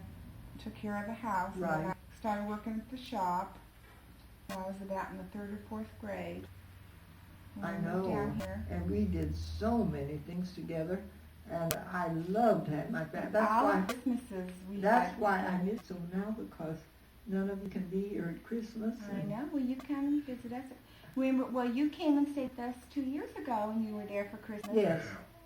took care of the house, and then Right. I started working at the shop when I was about in the 3rd or 4th grade. When I we moved know. down here. And we did so many things together. And I loved having my family. That's All why. of Christmases we That's had. why I miss them now, because none of them can be here at Christmas. I know. Well, you come and visit us. Well, you came and stayed with us 2 years ago, and you were there for Christmas. Yes.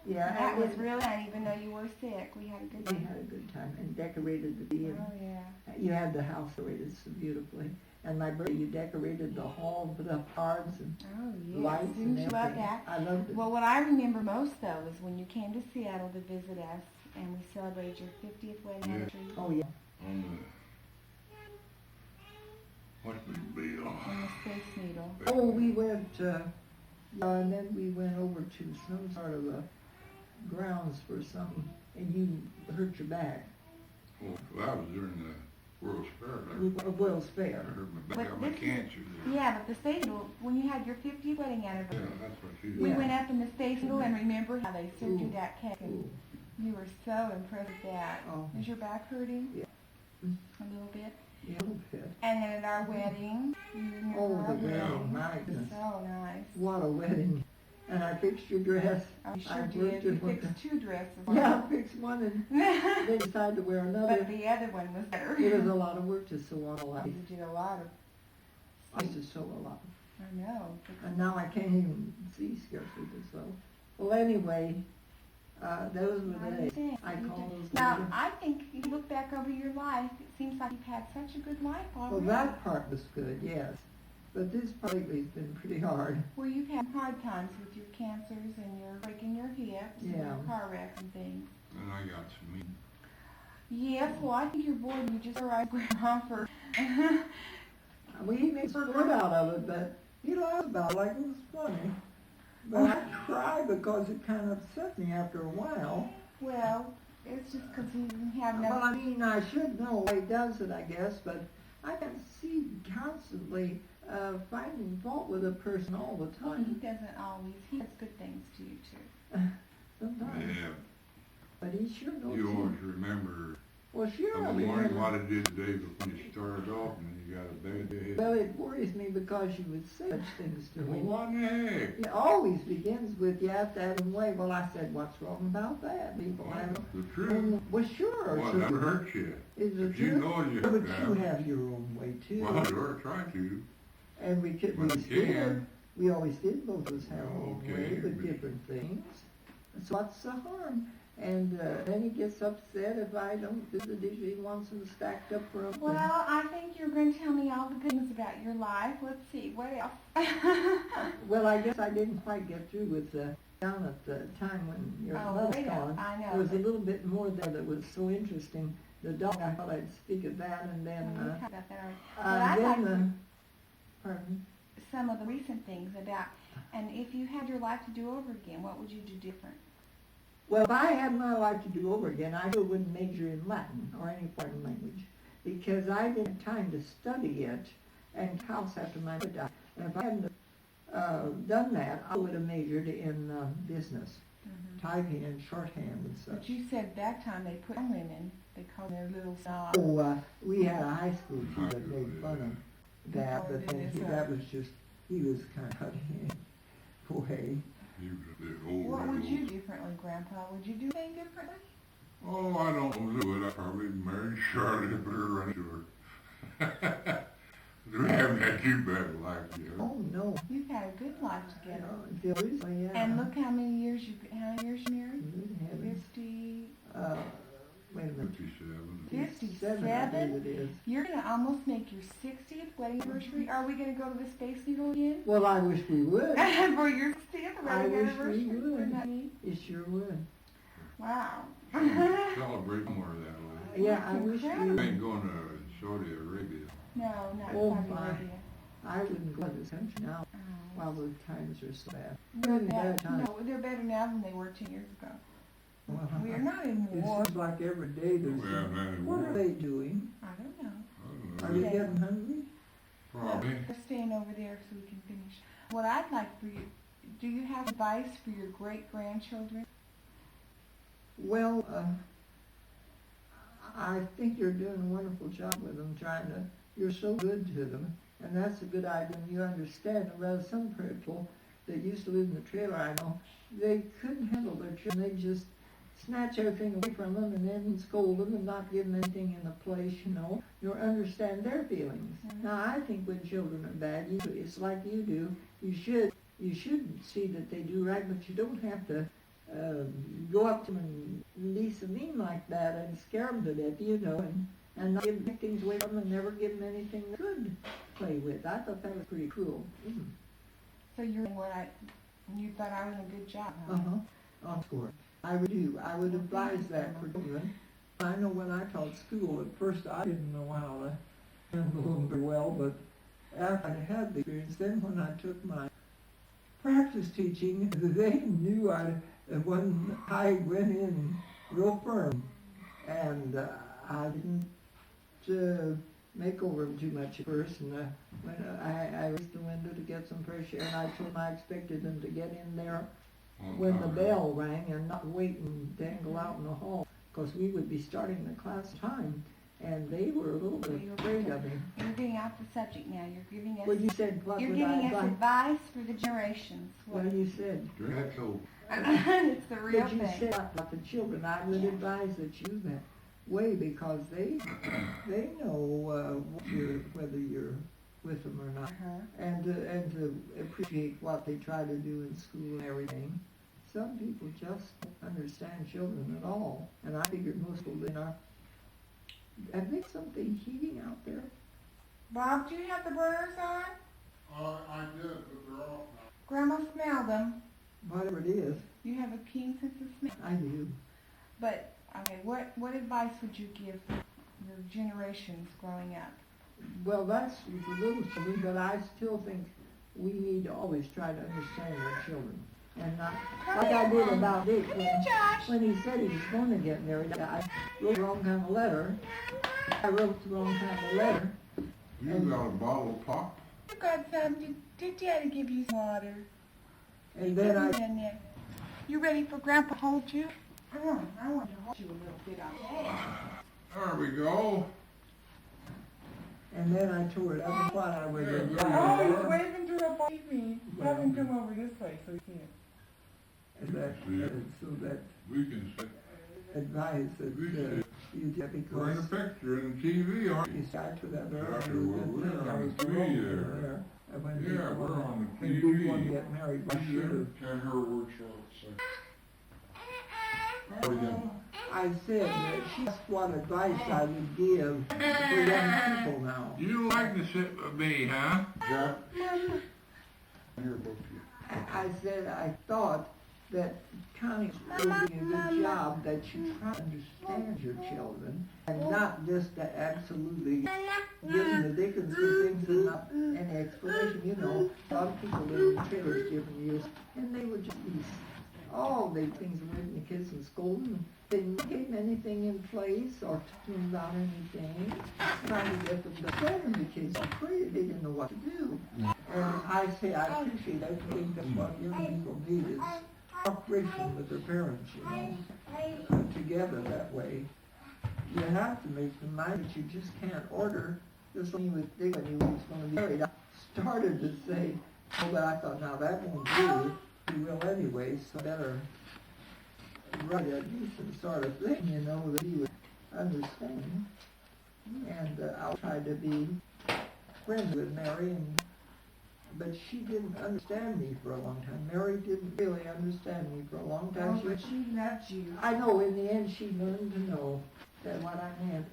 Yeah. That and was really fun, even though you were sick. We had a good We time. had a good time and decorated the tree. Oh yeah. You had the house decorated so beautifully. And my birthday, you decorated the hall, put up cards and Oh yes. lights Didn't and you love everything. that? I loved it. Well, what I remember most though is when you came to Seattle to visit us, and we celebrated your 50th wedding anniversary Oh yeah. On the, what's the bill? in the Space Needle. Oh, we went, and then we went over to some sort of a grounds for something, and you hurt your back. Well, that was during the World's Fair. World's I Fair. hurt my back, But got my this is- cancer there. Yeah, but the Space Needle, when you had your 50th wedding Yeah, anniversary, that's what she we Yeah. went up in the Space Needle and remember how they served you Ooh. that cake. And Ooh. you were so impressed with that. Oh. Is your back hurting? Yeah. A little bit. Yeah, a little bit. And then at our wedding, you remember Oh, our the wedding, my It was goodness. so nice. What a wedding. And I fixed your dress. Oh, you I sure worked did. it You with fixed 2 dresses. Yeah, I fixed one and then decided to wear But another. the other one was better. It was a lot of work to sew on a lot. You did a lot of. I used to sew a lot. I know. And now I can't even see scarcely to sew. Well, anyway, those were I the days. understand. I You call did. those Now, days. I think if you look back over your life, it seems like you've had such a good life Well, already. that part was good, yes. But this part lately has been pretty hard. Well, you've had hard times with your cancers and your breaking your hips and Yeah. your car wrecks and things. And I got some meat. Yes, well, I think you're bored. You just arrived Grandma for. We made sport out of it, but he laughed about it like it was funny. But I cried because it kind of upset me after a while. Well, it's just because you have no. Well, I mean, I should know why he does it, I guess, but I can see constantly finding fault with a person all the Well, he time. doesn't always. He does good things to you too. Sometimes. Yeah, But he sure knows. you always remember Well, sure. I in the morning mean, what it did the day before you started off, and you got a bad day. well, it worries me because you would say such things to Well, me. what the heck? It always begins with, you have to have him way. Well, I said, what's wrong about that? People have Well, the truth. Well, sure. Well, so- it never hurts you. Is it If you true? know you But have to you have it. have your own way too. Well, you're trying to. And we could, When we you still, can. we always did both of us have our own Okay, way with but- different things. So what's the harm? And then he gets upset if I don't do the dishes. He wants them stacked up for him. Well, I think you're going to tell me all the good things about your life. Let's see, what else? Well, I guess I didn't quite get through with down at the time when your Oh, love wait a- gone. I know, There was a but- little bit more there that was so interesting. The dog, I thought I'd speak of that, and then, We talked about that already. But I'd then like the, pardon? some of the recent things about, and if you had your life to do over again, what would you do different? Well, if I had my life to do over again, I still wouldn't major in Latin or any foreign language because I didn't have time to study it and house after my mother died. And if I hadn't done that, I would have majored in business, typing and shorthand and But such. you said that time they put women, they called their little snobs. Oh, we had a high school teacher that made fun of that, but then that was just, he was kind of boy. He was a bit old. What would old. you do differently, Grandpa? Would you do anything differently? Oh, I don't do it. I probably married Charlotte and put her right to her. We haven't had too bad a life yet. Oh, no. You've had a good life together. Until recently, yeah. And look how many years you married? Good heavens. 50. Wait a minute. 57. 57, I believe it is. You're gonna almost make your 60th wedding anniversary. Are we gonna go to the Space Needle again? Well, I wish we would. For your 60th I wedding wish we anniversary? would. Wouldn't that be- It sure would. Wow. Celebrate more that way. Yeah, I wish we I would. ain't going to Saudi Arabia. No, not Oh, Saudi my. Arabia. I wouldn't go to this country now Oh. while the times are so bad. They're Really better, bad times. no, they're better now than they were 10 years ago. Well, We are not in It war. seems like every day there's. We haven't had any What war. are they doing? I don't know. I Are don't they know. getting hungry? Probably. They're staying over there so we can finish. What I'd like for you, do you have advice for your great-grandchildren? Well, I think you're doing a wonderful job with them, you're so good to them, and that's a good idea, and you understand, whereas some people that used to live in the trailer, I know, they couldn't handle their children, they just snatch everything away from them and then scold them and not give them anything in the place, you know, nor understand their feelings. Now, I think when children are bad, it's like you do. You should see that they do right, but you don't have to go up to them and be so mean like that and scare them to death, you know, and not give them things away from them and never give them anything they could play with. I thought that was pretty cruel. So you're you thought I was a good job, huh? Of course. I would do. I would advise that for children. I know when I taught school, at first I didn't know how to handle them very well, but after I had the experience, then when I took my practice teaching, they knew I went in real firm, and I didn't make over them too much at first, and when I raised the window to get some fresh air, and I told them I expected them to get in there when the bell rang and not wait and dangle out in the hall, because we would be starting the class time, and they were a little bit afraid of me. You're getting off the subject now. You're giving us. Well, you said what You're would giving I us advice for the generations. Well, you said. It's the real But you thing. said about the children, I would advise that you use that way because they know whether you're with them or not, and to appreciate what they try to do in school and everything. Some people just don't understand children at all, and I figured most of them are. Have they something heating out there? Bob, do you have the burners on? I did, but they're off now. Grandma smelled them. Whatever it is, You have a keen sense of smell. I do. But, okay, what advice would you give your generations growing up? Well, that's a little children, but I still think we need to always try to understand our children. And not, like I did about Dick, when he said he was going to get married, I wrote the wrong kind of letter. I wrote the wrong kind of letter. You got a bottle of pop? You got some. Did Daddy give you some water? And then I, In there. You ready for Grandpa to hold you? I want to hold you a little bit on that. There we go. and then I tore it up and thought I was a Oh, he's waving to the TV. Have him come over this way so he can. so that We can say, advice that we you can did we're in a because picture in TV, aren't you started to that Exactly, earlier. well, we're on the TV there. When we? Yeah, we're on the When we want to TV. get married, we And should. her words are the same. I said that she's what advice I would give for young people now. You like to sit with me, huh? Jack? Here, both of you. I said I thought that Connie's doing a good job, that you try to understand your children and not just to absolutely give them the dickens for things and not any explanation. You know, a lot of people live in trailers different years, and they would just be all the things away from the kids and scold them. They didn't give anything in place or talk to them about anything, trying to get them to defend the kids. I'm afraid they didn't know what to do. And I say I appreciate that. I think that's what young people need is cooperation with their parents, you know, together that way. You have to make them mind that you just can't order. Just when he was big when he was going to be married, I started to say, oh, but I thought, now that won't do. He will anyway, so better write a decent sort of thing, you know, that he would understand. And I'll try to be friends with Mary, but she didn't understand me for a long time. Mary didn't really understand me for a long time. But she loved you. I know in the end she learned to know that what I meant.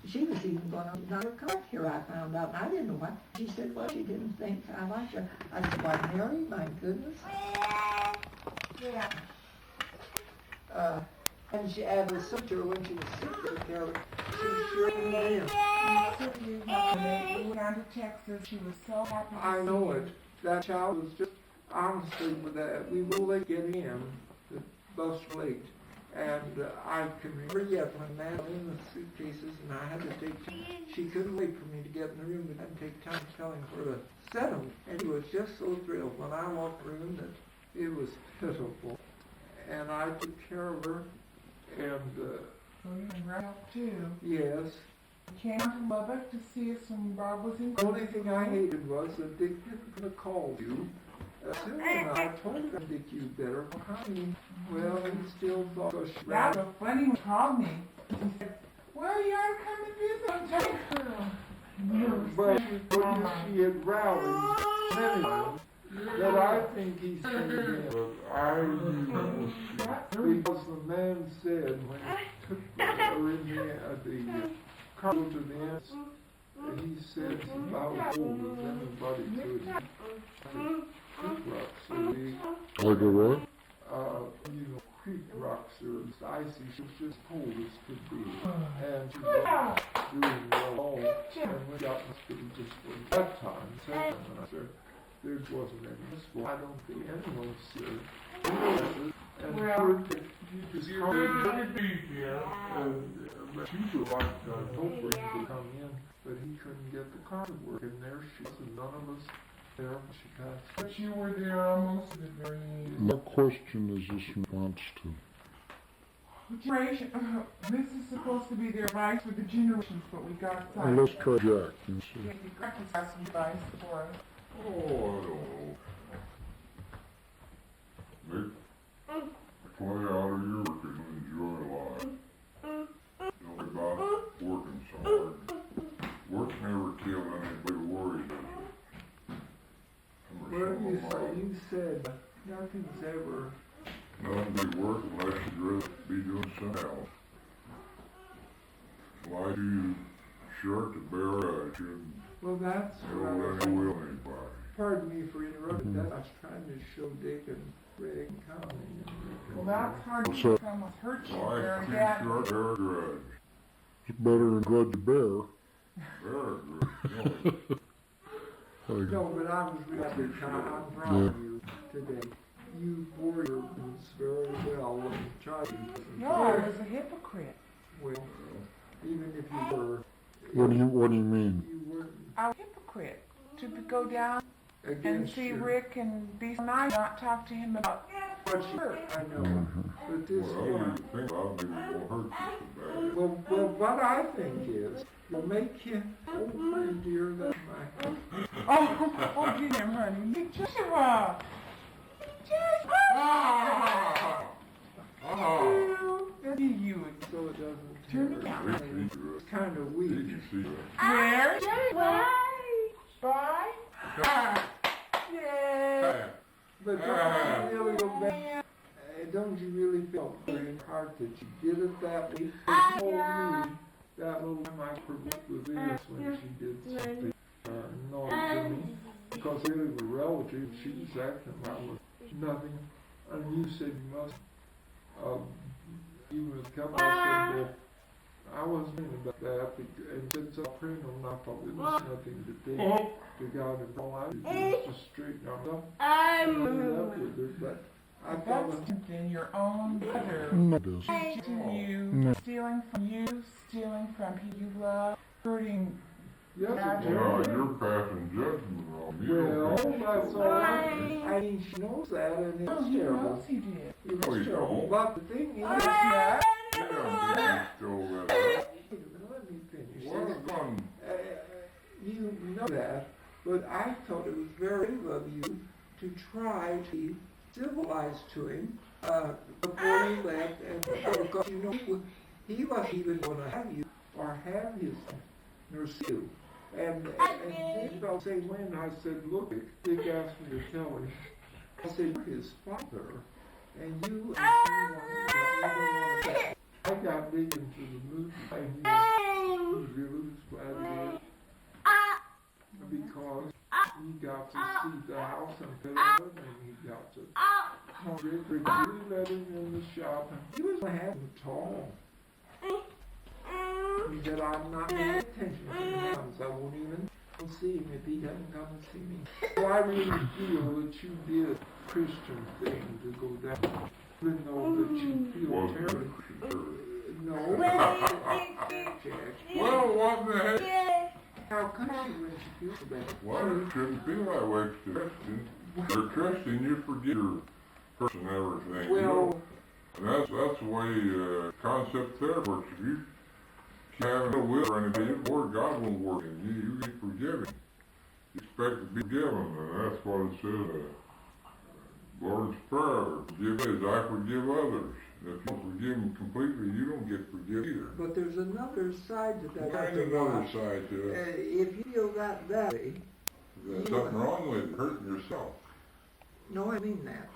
She was even going to not come here, I found out, and I didn't know why. She said, well, she didn't think I liked her. I said, why, Mary, my goodness. Yeah. And she added a sister when she was sick there. She sure did. We went down to Texas. She was so happy. I know it. That child was just honestly with that. We were late getting in. The bus was late. And I can remember yet when man was in the suitcases and I had to take time. She couldn't wait for me to get in the room, but I had to take time telling her to set them. And she was just so thrilled when I walked in the room that it was pitiful. And I took care of her. And So you can grab up too. yes, Came to Lubbock to see us when Bob was in. the only thing I hated was that they didn't call you I told him I think you better. Honey, well, he still thought she That was funny when he called me. He said, well, you ought to come and visit. but she had rallied many times that I think he's thinking. But I knew because the man said when he took her in the car to the end, he said about as old as anybody could. So Like a what? creek rocks are icy. She was just cold as could be. And she was doing well alone. And we got in the hospital just for that time. Second, and I said, there wasn't any school. I don't think anyone's here. And you just can't be here. And she would like Topher to come in, but he couldn't get the car to work. And there she was, and none of us there. She passed. But you were there almost at the very end. What question is this in response to? Generation, this is supposed to be the advice for the generations, but we got Well, let's try Jack and see. Yeah, you got to have some advice for us. Oh, I don't know. Make play out of your work and enjoy life. Don't be about working so hard. Work never killed anybody worried Well, you said nothing's ever. Nothing be work unless you'd rather be doing something else. Why do you short to bear attitude? Well, that's what I Don't was let it will anybody. Pardon me for interrupting that. I was trying to show Dick and Greg and Connie. Well, that's hard to So- come with hurt you, Why there, too Dad. short, bear a grudge. It's better than grudge to bear. Bear a grudge. Like, No, but I was really kind. I'm proud of you today. You bore your boots very well and tried to. No, I was a hypocrite. Well, even if you were. what do you mean? You weren't I was a hypocrite to go down and against see your. Rick and be so nice, not talk to him about What you, I know. Mm-hmm. But this Well, I one. didn't think about it, maybe it won't hurt you so bad. Well, what I think is, will make you, oh, pretty dear, that's my. oh, get him, honey. Joshua! Ah! That's you. So it doesn't Turn it hurt. down. It's kind of You weak. can see that. Where? Bye. Yay. But don't you really go back? Don't you really feel in your heart that you did it that way? She told me that little time I provoked with this when she did something naughty to me. Because really were relatives, she was acting like it was nothing. And you said you must, you would come out and said, well, I wasn't thinking about that. And since I prayed on, I thought it was nothing to take to God and all I did was just straighten her up and end up with her. But I thought That's something your own brother No, it doesn't. cheating you, No. stealing from you, stealing from people you love, hurting. yes, it Well, was. you're passing judgment on you. Well, that's all right. I mean, she knows that, and Oh, it's he terrible. knows he did. It No, was you terrible. don't. But the thing is, Yeah. Yeah, you stole that up. wait a minute, let me finish. Well, it's gone. You know that, but I thought it was very brave of you to try to be civilized to him before he left, and because you know he wasn't even going to have you or have his nor see you. And about say when I said, look, Dick asked me to tell him. I said, you're his father, and you and he I got Dick into the movie, and he was really glad he did. Because he got to see the house and Pedro, and he got to Rick really let him in the shop, and he was having tall. He said, I'm not paying attention to him, so I won't even see him if he doesn't come and see me. So I really feel that you did a Christian thing to go down, even though that you feel Wasn't terrible. it? Sure. No, Jack. Well, what the heck? How could she when she feels bad? Well, you shouldn't feel that way, Christian. You're Christian, you forget your person and everything. You know? Well, And that's the way concept therapy works. If you have no will or anything, the Word God won't work in you. You get forgiven. You expect to be forgiven, and that's what it says. Lord's Prayer, forgive as I forgive others. And if you don't forgive them completely, you don't get forgiven either. But there's another side to that. There's another side to it. If you feel that way, There's something wrong with it, hurting yourself. no, I mean that.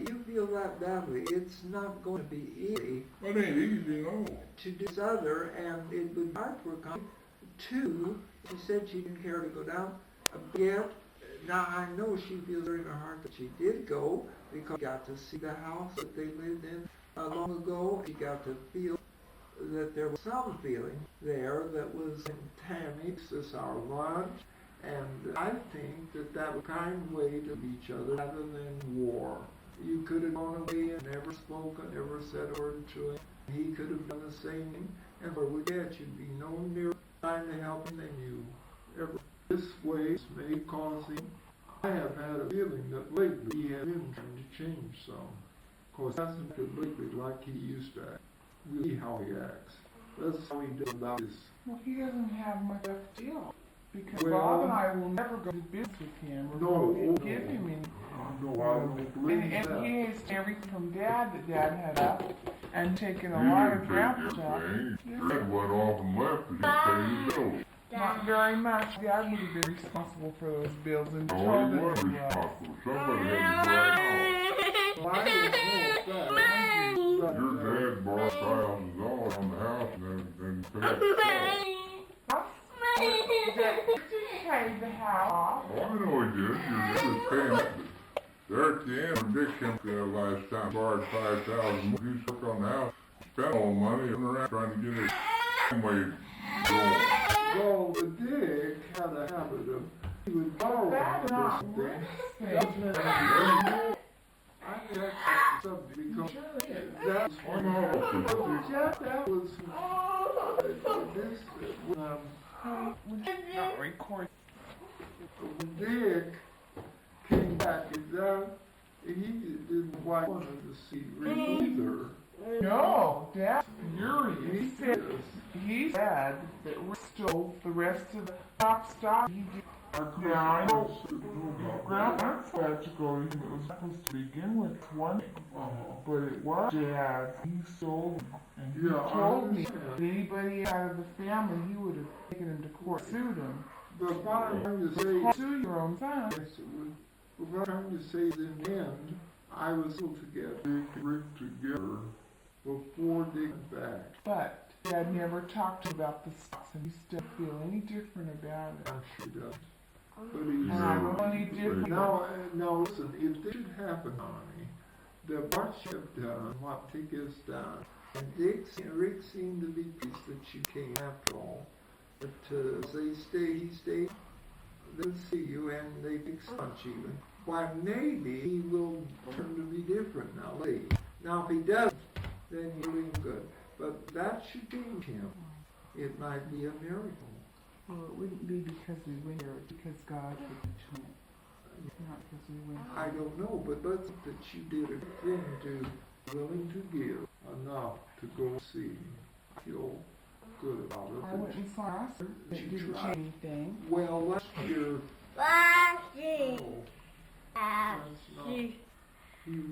You feel that badly, it's not going to be easy It ain't easy, no. to do this other, and it would be hard for a company. Two, she said she didn't care to go down a bit. Now, I know she feels very in her heart that she did go, because she got to see the house that they lived in long ago. She got to feel that there was some feeling there that was in Tammy, this is our lunch, and I think that that was a kind way to each other rather than war. You could have gone away and never spoken, never said a word to him. He could have done the same thing, and for we get you'd be no nearer trying to help him than you ever. This way may cause him. I have had a feeling that lately he has been trying to change some. Of course, he hasn't acted lately like he used to act. We'll see how he acts. That's how he does about this. Well, he doesn't have much left to deal. Because Well, Bob and I will never go to business with him or give him any. No, I don't believe And that. he has everything from Dad that Dad had up and taken a You lot didn't of take Grandpa's up. everything. Dad went off and left and just paid his bills. Not very much. Dad would have been responsible for those bills and Oh, told he them was he was. responsible. Somebody had to drive out. Well, I don't know that. Your dad borrowed $1,000 on the house and then paid it. Dad paid the house off. Oh, I know he did. Your dad was paying it. There at the end, Dick came last time, borrowed $5,000. He took on the house, spent all the money, and around trying to get his way going. Well, the Dick had a habit of, he would borrow That's from not this thing. real. I think that's the subject because that's one of that was this Not record. when Dick came back he didn't want to see Rick either. No, Dad's furious. He said that we stole the rest of the top stock. He did. Yeah, I know. Grandpa's had to go. It was supposed to begin with one, but it was Dad. He stole them. And he told me that anybody out of the family, he would have taken him to court, sued him. But what I'm trying to say, Sue your own son. yes, it would. But what I'm trying to say is in the end, I was able to get Dick and Rick together before Dick went back. But Dad never talked about the stocks, and he still feel any different about it. I'm sure he does. But he's And I don't any different. now listen, if this should happen on me, that what you have done, what Dick has done, and Rick seemed to be pleased that you came after all. But they he stayed, they'll see you and they expect you. Why, maybe he will turn to be different now, later. Now, if he doesn't, then you're doing good. But that should change him. It might be a miracle. Well, it wouldn't be because we went there, it's because God would do it. Not because we went there. I don't know, but let's think that you did a good thing to willing to give enough to go see. I feel good about it. I went and saw us. It didn't change anything. Well, last year, Flashing. no, that's not, he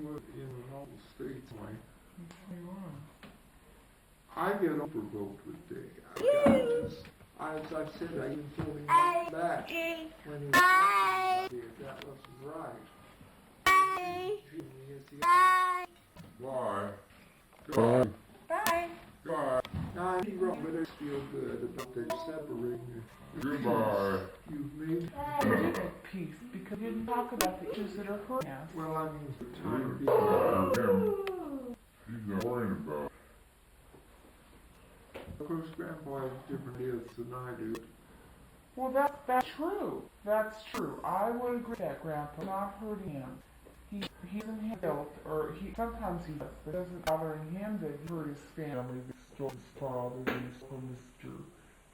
was in an old state way. Yes, we were. I get overwhelmed with Dick. As I said, I even told him not back when he was talking about it. That wasn't right. Why? God. Bye. God. Now, he wrote, but I feel good about that separating. Goodbye. You've made. We did at peace because we didn't talk about the issues that are hurting us. Well, I mean, for time He's being. not him. He's not worrying about it. Of course, Grandpa has different ideas than I do. Well, that's true. That's true. I would agree with that, Grandpa. Not hurting him. He doesn't have guilt, or sometimes he does, but it doesn't bother him that he hurt his family, that he stole his father, that he stole Mr.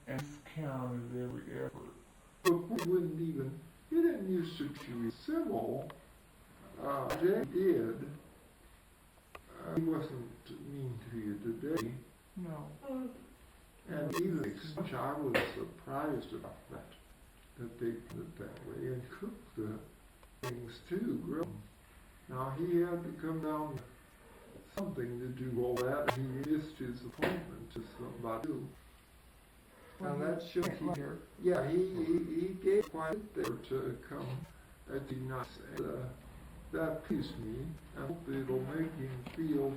and he's counted every effort. But we wouldn't even, he didn't used to be civil. Jay did. He wasn't mean to you today. No. And even which I was surprised about that they did it that way and cooked the things too, grilled them. Now, he had to come down to something to do all that. He missed his appointment to somebody. Now, that should he gave quite a bit there to come. That'd be nice. And, that pleased me. I hope it'll make him feel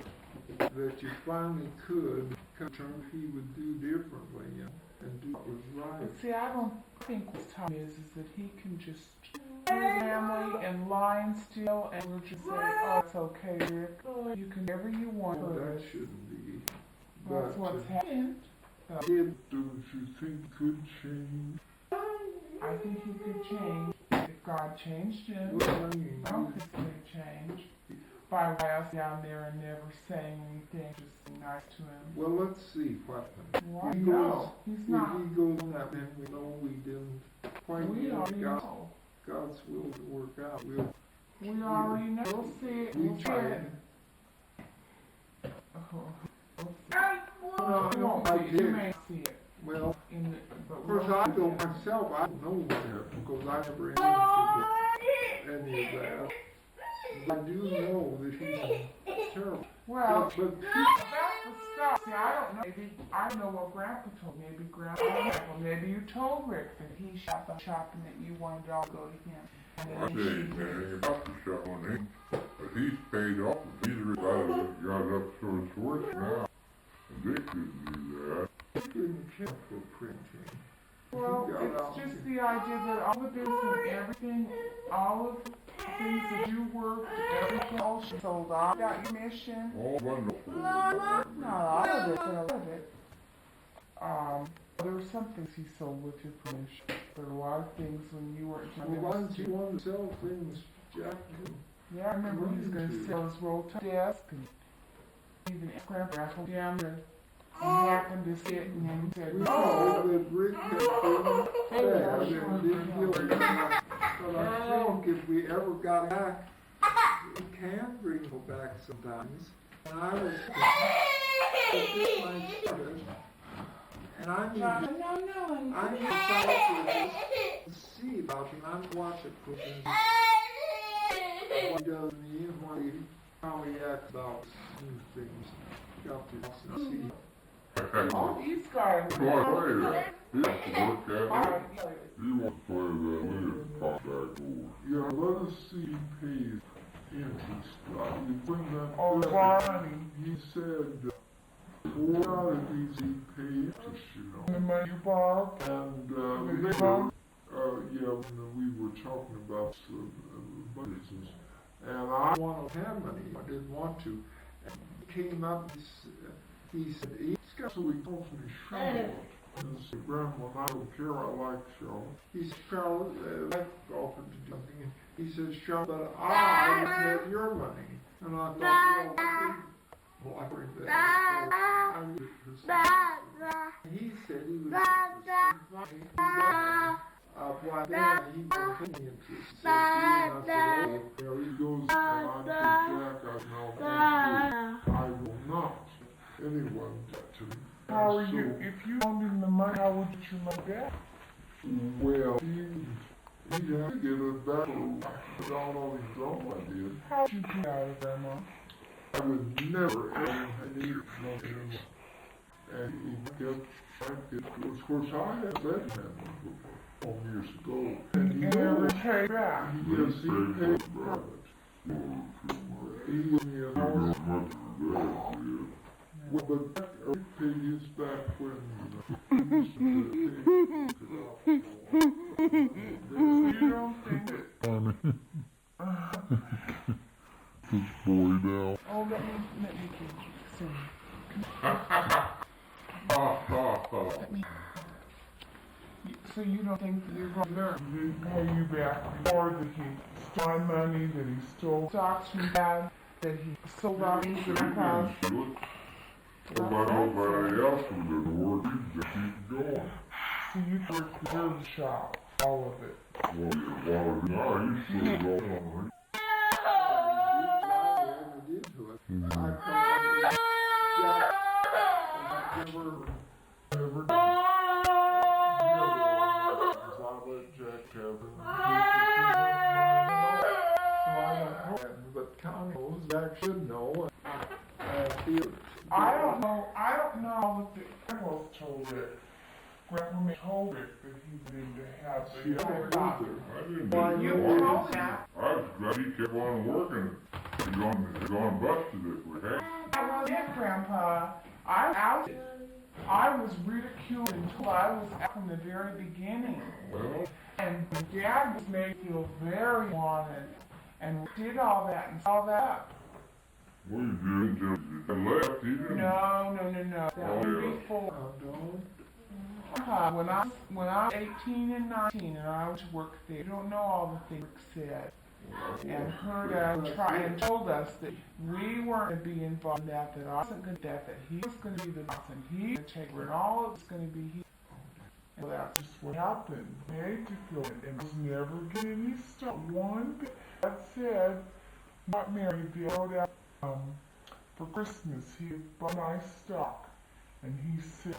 that you finally could come to terms he would do differently and do what was right. But see, I don't think what's time is that he can just his family and line still and we'll just say, oh, it's okay, Rick. You can do whatever you want. Well, that shouldn't be. That's what's happened. Don't you think could change? I think he could change if God changed him. Well, I mean, I don't think he could change by us down there and never saying anything, just being nice to him. well, let's see what happens. Well, no, he's not. If he goes on that, then we know we didn't quite We get already God, know. God's will to work out. We already know. We'll see it. We'll see it. No, You won't I see it. did. You may see it. Well, But of course, we'll I see don't it. myself. I don't know what happened because I never entered any of that. I do know that he's terrible. Well, but that's the stuff. See, I don't know. Maybe I don't know what Grandpa told. Maybe maybe you told Rick that he shot the shopping that you wanted to all go to him. And I then say, man, he about to shut on him, but he's paid off. He's got up so it's worse now. And Dick didn't do that. he didn't care for printing. well, it's just the idea that all the business and everything, all of the things that you worked, everything else you sold off, got your mission. All wonderful. Not all of it, but a lot of it. There were some things he sold with your permission. There were a lot of things when you weren't doing Well, why don't you want to sell things, Jack? Yeah, I remember he was going to sell his roll-top desk and even Grandpa down there and happened to sit and then he said, We no. know that Rick had been bad and didn't deal with it. But I think if we ever got back, we can bring people back sometimes. And I was this might started. And I'm excited to see about him. I'm watching for him. What he does me and how he acts about things. Got to see. Oh, he's got it. Well, I tell you that. He has to work at it. He wants to play that later. Pop back over. Yeah, let us see him pay interest. You bring that Oh, Bonnie. He said 4 out of these he paid interest, you know. The money you borrowed. And The later, loan? yeah, when we were talking about businesses, and I Want to have money. I didn't want to. And he came up. He said, "He's got." so he calls me Charlotte. And I said, Grandma, I don't care. I like Charlotte. He said, "Charlotte, I offered to do something." And he said, "Charlotte, I have your money." And I thought, well, I bring that. He said he was why then he was paying interest. So I said, "Oh, There he goes, and I said, Jack, I will not anyone get to me. How are you? If you owned him the money, how would you know that? Well, he'd have to get it back for all his own I did. How would you get out of there, Mom? I would never ever need nothing. And he kept, of course, I had that man before, years ago. And he Never pay back. yes, he paid for it. He was me a house. Well, but I paid his back when, You don't think that... Honey. This boy now. Oh, let me see. Let me... So you don't think that you're going to learn? Pay you back before that he stole my money, that he stole stocks from Dad, that he sold out things in our house? What about nobody else who didn't work? You just keep going. So you worked the herb shop, all of it. Well, now you still going. But Jack should know. I don't know if the Chronicles told it. Grandma told it that he wanted to have She the don't doctor. either. I didn't Why, do You it. told that. I was glad he kept on working. He gone busted it with him. That was it, Grandpa. I was ridiculed until I was out from the very beginning. Well, And Dad was made me feel very wanted. And did all that and saw that. we did until he left. He didn't. No. That was yeah. before. don't. When I was 18 and 19 and I was to work there, you don't know all the things Rick said. And heard us try and told us that we weren't going to be involved in that I wasn't going to do that he was going to be the boss and he was going to take her and all it was going to be he. And that's just what happened. Made to feel it and was never getting any stuff. One thing that said, what Mary did out for Christmas, he had bought nice stock and he said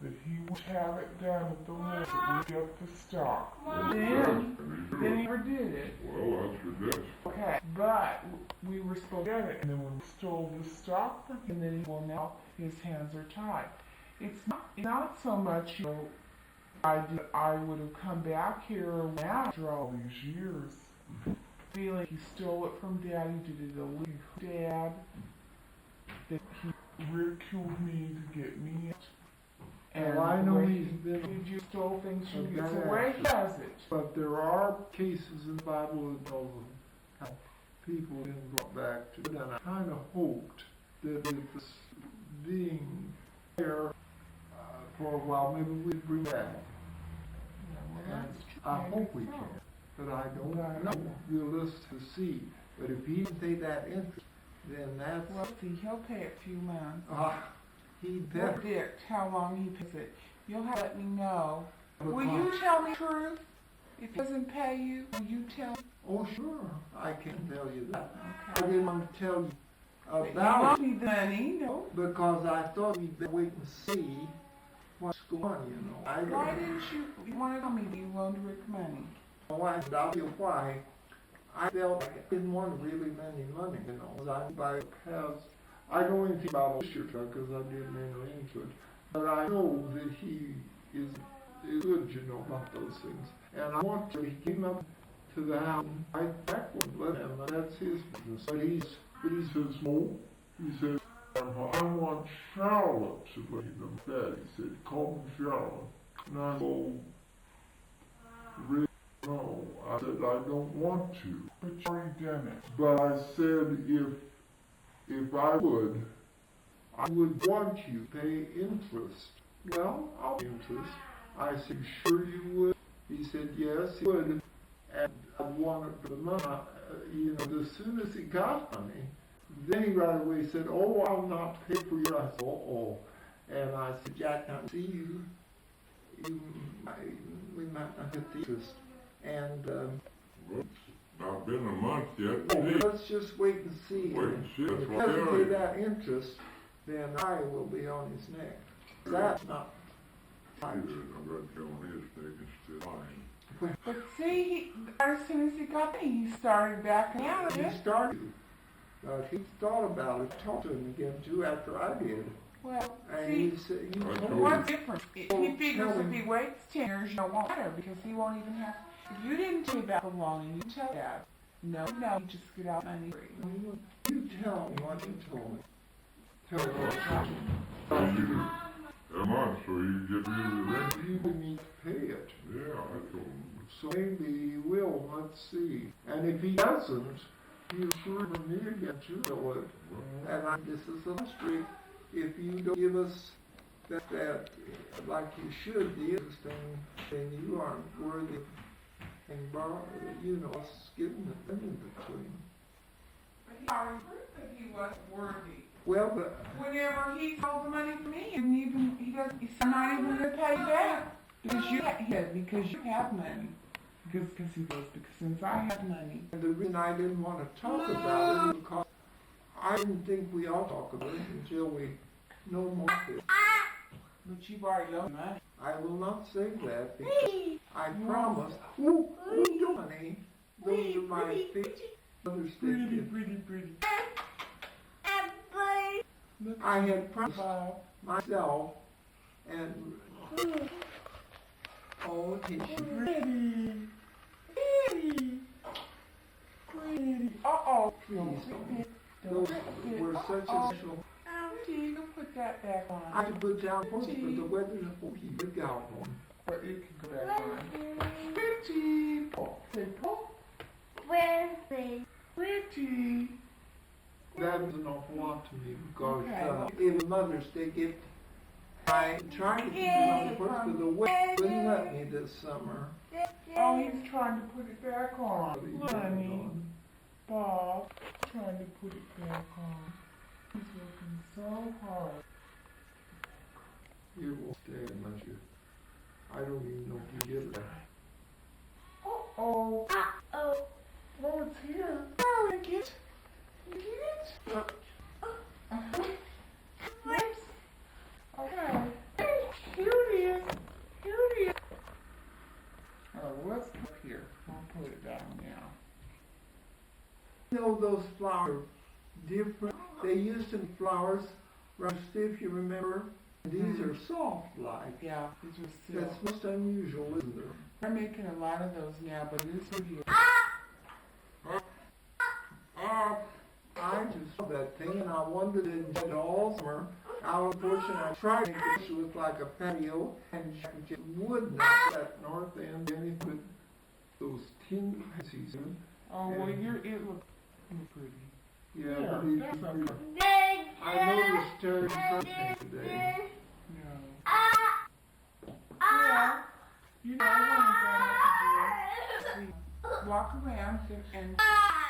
that he would have it done at the Lord that we get the stock. Then he never did it. Well, that's your best. Okay, but we were supposed to get it, and then when we stole the stock from him, then well now his hands are tied. It's not so much, you know, I would have come back here after all these years, feeling he stole it from Dad, he did it illegally. Dad, that he ridiculed me to get me it. And Well, I know the way he's been- did you stole things from I've you. It's got the way he that. does it. But there are cases in the Bible that tell them how people have been brought back to it, and I kind of hoped that if this being there for a while, maybe we'd bring it back. And I hope we can, but I don't know. We'll list to see. But if he didn't take that interest, then that's Well, see, he'll pay it a few months. he We'll better. predict how long he pays it. You'll have to let me know. Will you tell me the truth? If he doesn't pay you, will you tell me? Oh, sure, I can tell you that. I Okay. didn't want to tell you You about want it me the money? No. because I thought we'd better wait and see what's going on, you know. I Why don't didn't you want to tell me you loaned Rick money? know. I'll tell you why. I felt like I didn't want to really lend him money, you know. I don't know anything about Fisher because I didn't enter into it. But I know that he is good, you know, about those things. And I want to, he came up to the house, I wouldn't let him, and that's his business. But he says, no. He says, I want Charlotte to lay them bed. He said, call me Charlotte. And I said, oh, really? No. I said, I don't want to. But you already done it. But I said, if I would want you to pay interest. Well, I'll pay interest. I said, sure you would? He said, yes, he would. And I wanted for the money. You know, as soon as he got money, then he right away said, oh, I'll not pay for you. I said, oh. And I said, Jack, I see you. We might not get the interest. And, Well, it's not been a month yet. let's just wait and see. Wait and see. If That's he what doesn't I pay that interest, then I will be on his neck. That's not right. I'm going to tell him his thing is still fine. But see, as soon as he got me, he started backing out of He it. started. He thought about it, talked to him again too after I did. Well, And see, he said, you I told told me. what's different? He figures tell if him. he waits 10 years, you won't matter because he won't even have. If you didn't tell me about the loan and you tell Dad, no, you just get out money free. You tell me what you told me. Tell me what A month so you get rid of the rent. you need to pay it. Yeah, I told him. So maybe he will, let's see. And if he doesn't, he'll sure for me again too, know it. And this is a mystery. If you don't give us that like you should, the interest, then you aren't worthy and borrow, you know, us giving it in between. But he already proved that he wasn't worthy. Well, but Whenever he stole the money from me, he doesn't, he's not even going to pay you back. Because you have money. Because he goes, because since I have money. the reason I didn't want to talk about it is because I didn't think we all talk about it until we know more of it. But you've already loaned money. I will not say that because I promise. Ooh, honey, those are my feet. Other stick. Pretty. I had promised myself and oh, tissue. Pretty. Uh-oh. Please, those were such a special. Auntie, don't put that back on. I had to put down first, but the weather's supposed to be big out on. But it can go back on. Pretty. Say, Paul. Pretty. That was an awful lot to me because it was Mother's Day gift. I tried to keep it on the first, but the weather wouldn't let me this summer. Oh, he's trying to put it back on. Honey. Bob, trying to put it back on. He's working so hard. It won't stay unless you. I don't even know if you get it. Uh-oh. Uh-oh. Oh, it's here. Oh, I get it. You get it? Whoops. Okay. Here it is. Here it is. Oh, let's look here. I'll put it down now. You know those flowers, different. They used some flowers, rather stiff, you remember? These are soft like. Yeah, these are silk. That's most unusual, isn't there? They're making a lot of those now, but this one here. I just saw that thing and I wondered if it had all summer. I was fortunate. I tried to make it look like a patio and it would not that north end any but those tin pansies. Oh, well, it looks pretty. Yeah, Yeah, but that's it's okay. pretty. I noticed Terry something today. No. Yeah. You know, I want to go up to walk around and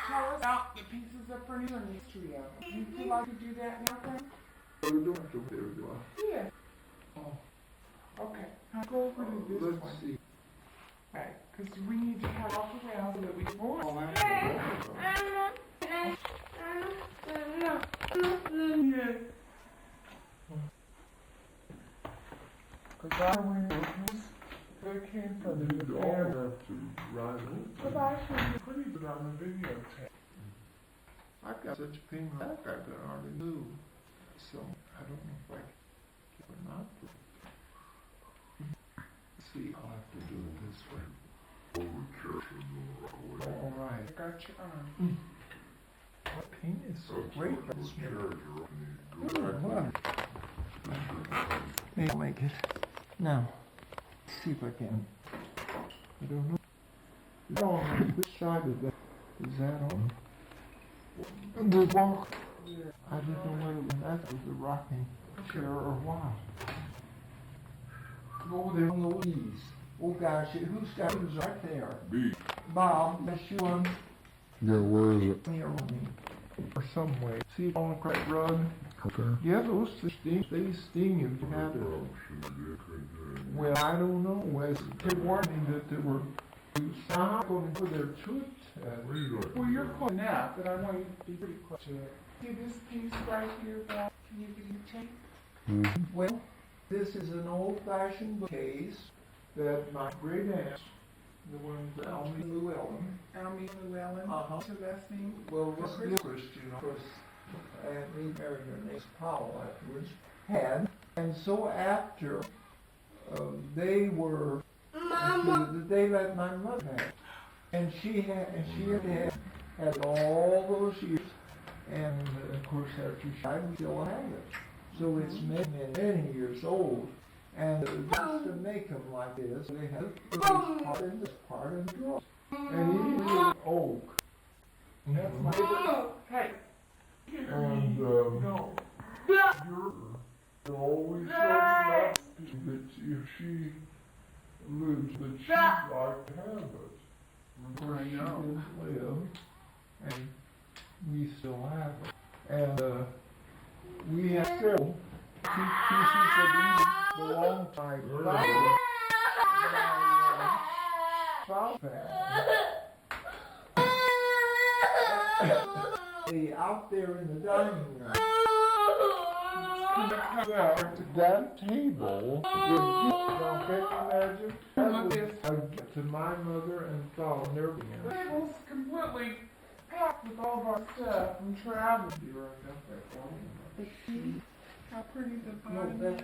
tell us about the pieces of furniture in this trio. You feel like to do that now, friend? We don't have to there, do I? Yeah. Oh. Okay. I'll go over to this Let's one. see. Right, because we need to have walk around so that we can Oh, voice. that's Yeah. Because I remember they came from the You all band. have to ride it. But I should be pretty good on the videotape. I've got such a pain in the back I can hardly move. So I don't know if I can keep it or not. Let's see, I'll have to do it this way. Oh, all right. I got your arm. That pain is so great. This Maybe I'll make it. Now, let's see if I can. I don't know. No, which side is that on? The walk. I don't know whether that was the rocking chair or what. Go there on Louise. Oh gosh, who's right there? B. Bob, that's you on Yeah, where is it? me or me. Or some way. See if I want to quite run. Okay. Yeah, those sting, they sting if you have it. Well, I don't know. Well, they warned me that there were some going to their tooth test. Well, you're close enough that I want you to be pretty close to it. See this piece right here, Bob? Can you videotape? Well, this is an old-fashioned bookcase that my great aunt, the one that Almy Llewellyn, Almy Llewellyn. Uh-huh. What's her last name? well, was a Christian, of course, and we married her name's Powell afterwards, had. And so after they were, they let my mother have it. And she had all those years. And of course, after she died, we still have it. So it's many years old. And just to make them like this, they had this part and this part and draw. And he was oak. That's my favorite. Hey. And, No. you're always so lucky that if she lives, that she'd like to have it. Of course, she didn't live, and we still have it. And we have several pieces of these belong to my brother. Out there in the dining room. That table would imagine that was a gift to my mother and father and everything. The table's completely packed packed with all of our stuff and traveled. You're enough that morning. But see how pretty the No, bottom that,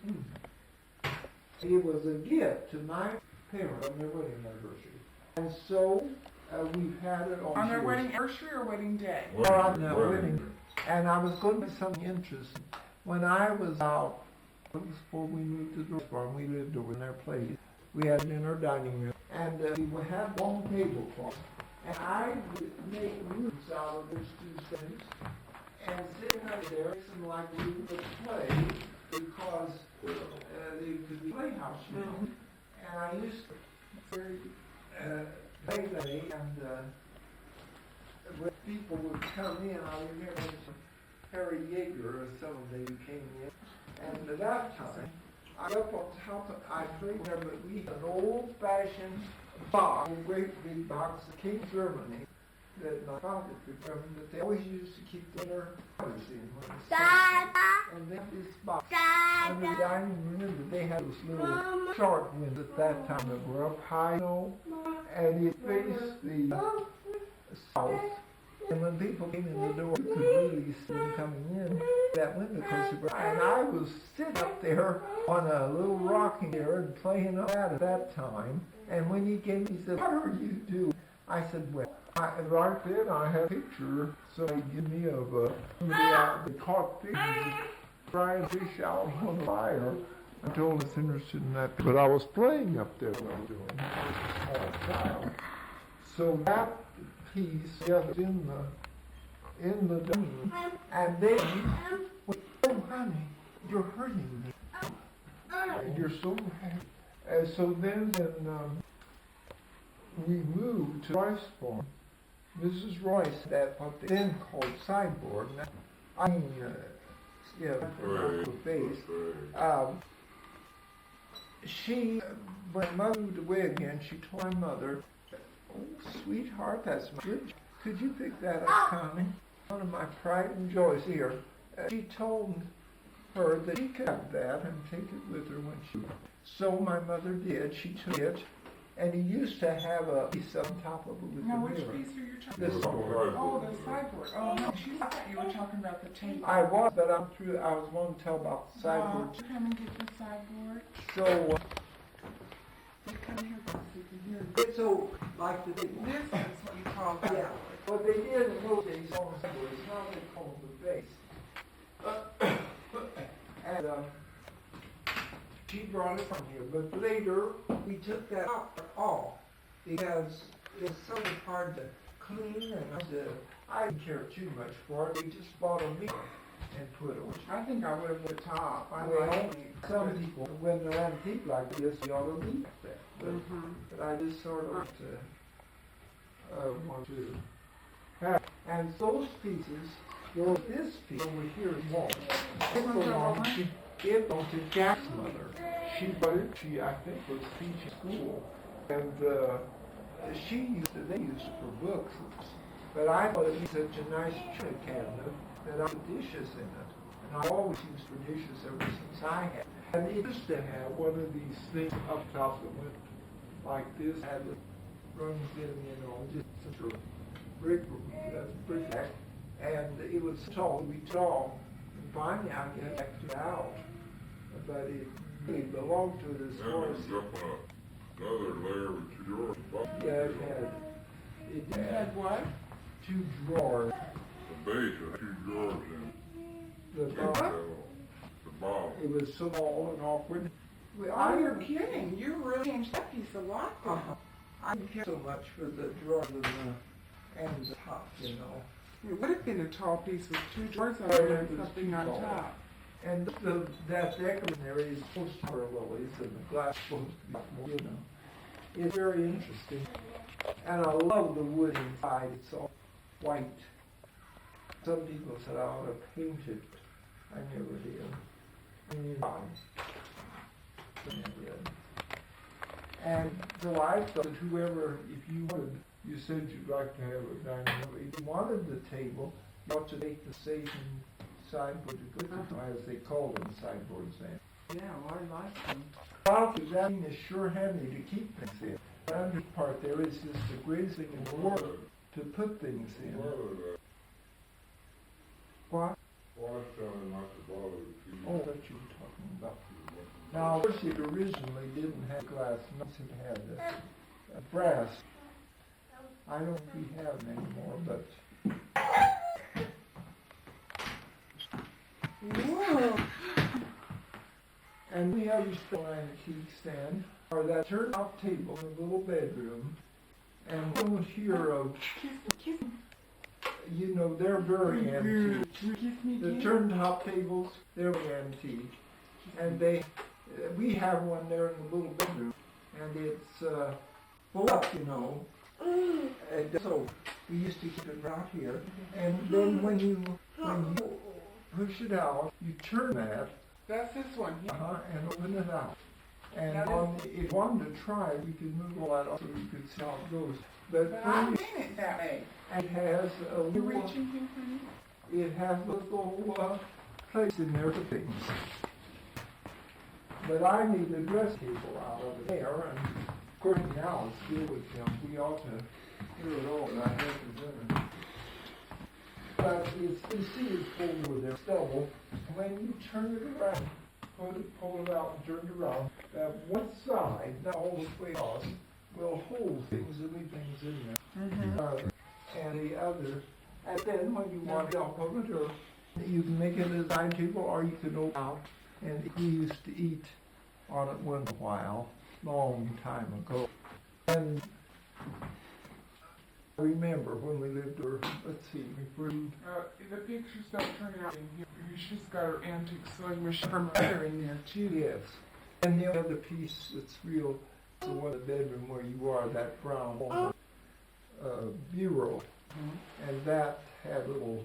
is? it was a gift to my parents on their wedding anniversary. And so, we've had it On their years. wedding anniversary or wedding day? Well, on that wedding. And I was going to do something interesting. When I was out, before we moved to the farm, we lived over in their place. We had it in our dining room. And we had long tablecloth. And I would make roots out of those two things. And sitting up there, some like we would play, because they could be playhouse, you know. And I used to play and when people would come in, I remember Harry Yeager or some of them came in. And at that time, I up on top of, I played there, but we had an old-fashioned box, a great big box that came from Germany, that my father could come, that they always used to keep dinner powders in when it started. And then this box, on the dining room, and they had those little shark windows at that time that were up high, you know, and it faced the south. And when people came in the door, you could really see them coming in that window because they were, and I was sitting up there on a little rocking chair and playing up at that time. And when he came, he said, "What are you doing?" I said, "Well," right then I had a picture somebody give me of somebody out that caught fish, frying fish out on the fire. I told us interested in that, but I was playing up there when I was doing it. I was a small child. So that piece was in the dining, and then, "Oh, honey, you're hurting me. And you're so happy." And so then we moved to Rice Farm. Mrs. Royce, that what they then called sideboard. I mean, the base. She, when Mother moved away again, she told my mother, "Oh, sweetheart, that's my good. Could you pick that up, Connie? One of my pride and joys here." She told her that she could have that and take it with her when she. So my mother did. She took it, and he used to have a piece on top of it with Now, the which mirror. piece are you talking This about? one. Oh, the sideboard. Oh, no, I thought you were talking about the table. I was, but I'm through. I was wanting to tell about the sideboard. Oh, come and get the sideboard. So You come here so you can hear. it's so like the This is what you call yeah. sideboard. What they did in those days on the sideboard is now they call the base. And she brought it from here, but later we took that off because it was so hard to clean, and I didn't care too much for it. We just bought a mirror and put it on. I think I would have put top. I Well, like some people, when they're antique like this, you ought to leave that. But I just sort of want to have. And those pieces, well, this piece over here is wall. It belonged to Jack's mother. She bought it, I think, was teaching school. And they used it for books. But I thought it was such a nice china cabinet that I put dishes in it. And I always used for dishes ever since I had. And it used to have one of these things up top that went like this, had the rungs in, just such a brick back. And it was tall, to be tall. And finally I guess I took it out. But it really belonged to it as Now far it's as, up on another layer with two drawers. yeah, it It had what? 2 drawers. The base with 2 drawers in The it. bottom, The bottom. it was so small and awkward. Oh, you're kidding. You really changed that piece a lot. I didn't care so much for the drawers and the top, It would have been a tall piece with 2 drawers on Right, it it and was something too on tall. top. And that decorative area is supposed to be lilies, and the glass is supposed to be more, It's very interesting. And I love the wood inside. It's all white. Some people said I ought to paint it. I never did. And so I thought that whoever, if you wanted, you said you'd like to have a dining room. If you wanted the table, you ought to make the station sideboard to go to, as they call them, sideboards then. Yeah, well, I like them. Well, that is sure handy to keep things in. The under part there is just the greatest thing in the world to put things in. Well, What? well, I tell him not to bother the people. Oh, that you were talking about. Now, of course, it originally didn't have glass nuts, it had brass. I don't think we have them anymore, but. Whoa! And the other antique stand are that turn-out table in a little bedroom, and we'll hear of, you know, they're very antique. The turn-top tables, they're very antique, and we have one there in the little bedroom, and it's full up, you know. And so we used to keep it out here, and then when you push it out, you turn that. That's this one here. And open it out. And if you wanted to try, you could move all that up so you could see how it goes. But I've seen it that way. it has a You little, reaching here, honey? it has a little place in there for things. But I need the dress table out of there, and of course now it's good with him. We ought to hear it all, and I have to dinner. But you see it's full with their stubble. When you turn it around, pull it out and turn it around, that one side, not all the way across, will hold things and leave things in there. And the other, and then when you want to open it, or you can make it as a side table, or you can open out. And we used to eat on it once in a while, long time ago. And I remember when we lived there, let's see, The pictures don't turn out in here. She's got her antique sewing machine from her mother in there too. yes. And the other piece that's real, the one in the bedroom where you are, that brown bureau. And that had little,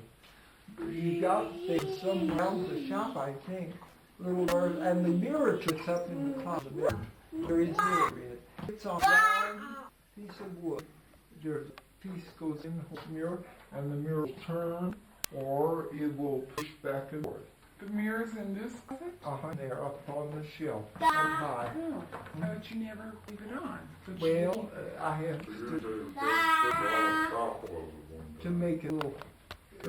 you got things somewhere around the shop, I think. Little bird, and the mirror sits up in the closet. There is mirror in it. It's on a round piece of wood. There's a piece goes in the mirror, and the mirror will turn, or it will push back and forth. The mirror's in this closet? There, up on the shelf, up high. Oh, but you never leave it on. Well, I have to make it a little.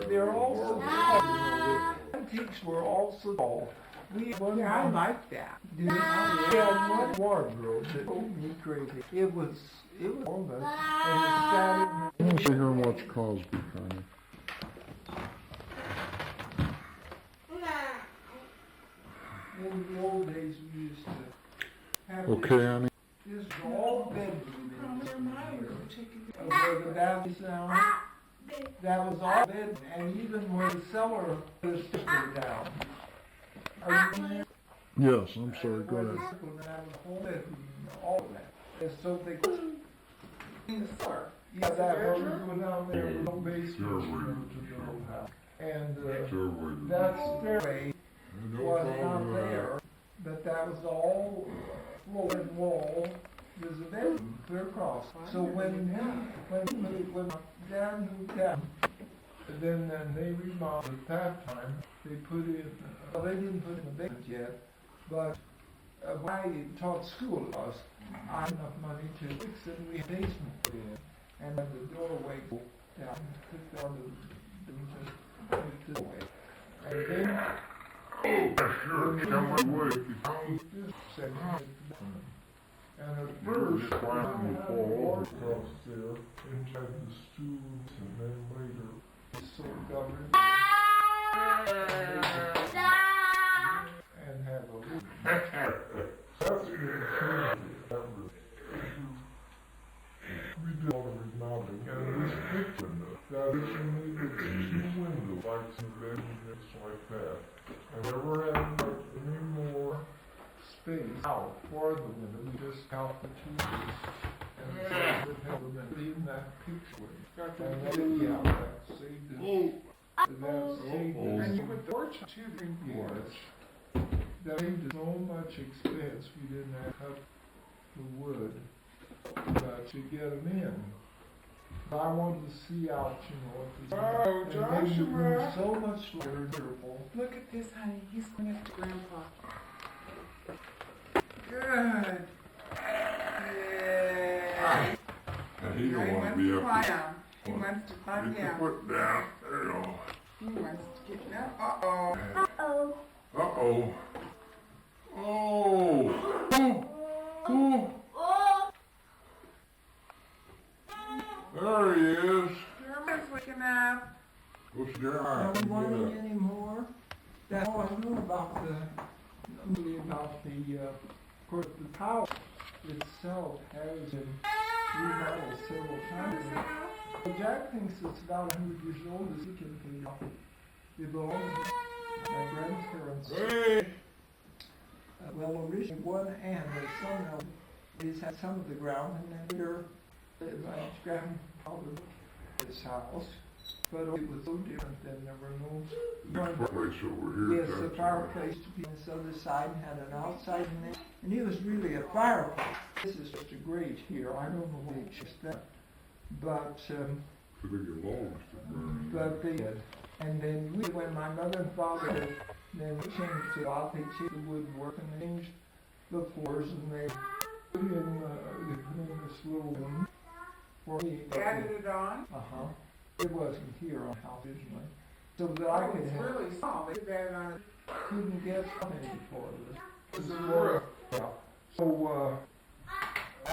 They're also tall. Antiques were also tall. We had one. I like that. We had one wardrobe that drove me crazy. It was almost, and it sat I want to sit here and watch Cosby, Connie. in the old days we used to have Okay, honey. this all bedroom in where the bath is now. That was all bed, and even where the cellar was down. Are you there? Yes, I'm sorry, go ahead. That whole bedroom, all of that. And so they in the cellar. Yeah, that where we go down there, no basement to the old house. And that stairway was not there, but that was all floor and wall. There's a bedroom clear across. So when Dad moved down, then they remodeled at that time. They put in, well, they didn't put in the basement yet, but when I taught school to us, I had enough money to fix it, and we had a basement put in, and then the doorway go down, put down the doorway. And then, and at first, I had a wall across there, and had the stools, and then later, so governed. And have a little. That's good. We did all the remodeling, and this picture, that is made two windows, like some bedrooms like that. And never had any more space out for the window. We just count the two windows. And so we have them in that picture. And then, yeah, that saved it. That saved it. And you would torch too, drink Yes. That saved us so much expense. We didn't have to cut the wood to get them in. I wanted to see out, you know, Oh, and made the Joshua. room so much more beautiful. Look at this, honey. He's going up to Grandpa. Good. Yeah. And he don't want to be up Quiet down. He wants to find Get your out. foot down. There you go. He wants to get down. Uh-oh. Uh-oh. Uh-oh. Oh. Oh. Oh. There he is. Jeremy's waking up. What's Jeremiah? Don't want any more. That's all I know about of course, the tower itself has been remodeled several times. But Jack thinks it's about 100 years old as he can figure out. It belongs to my grandparents. Hey. Well, originally one and the son of these had some of the ground, and then later my grandfather his house. But it was so different then. There were no Place over here. yes, the fireplace to be on this other side and had an outside in there. And it was really a fireplace. This is just a grate here. I don't know why they chose that. But So they get logs to burn. but they did. And then when my mother and father then changed a lot, they changed the woodwork and they changed the floors and they put in this little room for me. Added it on. Uh-huh. It wasn't here on the house originally. So that I Oh, could it's have, really small. They did that on. couldn't get something before this. This is a roof. Yeah. So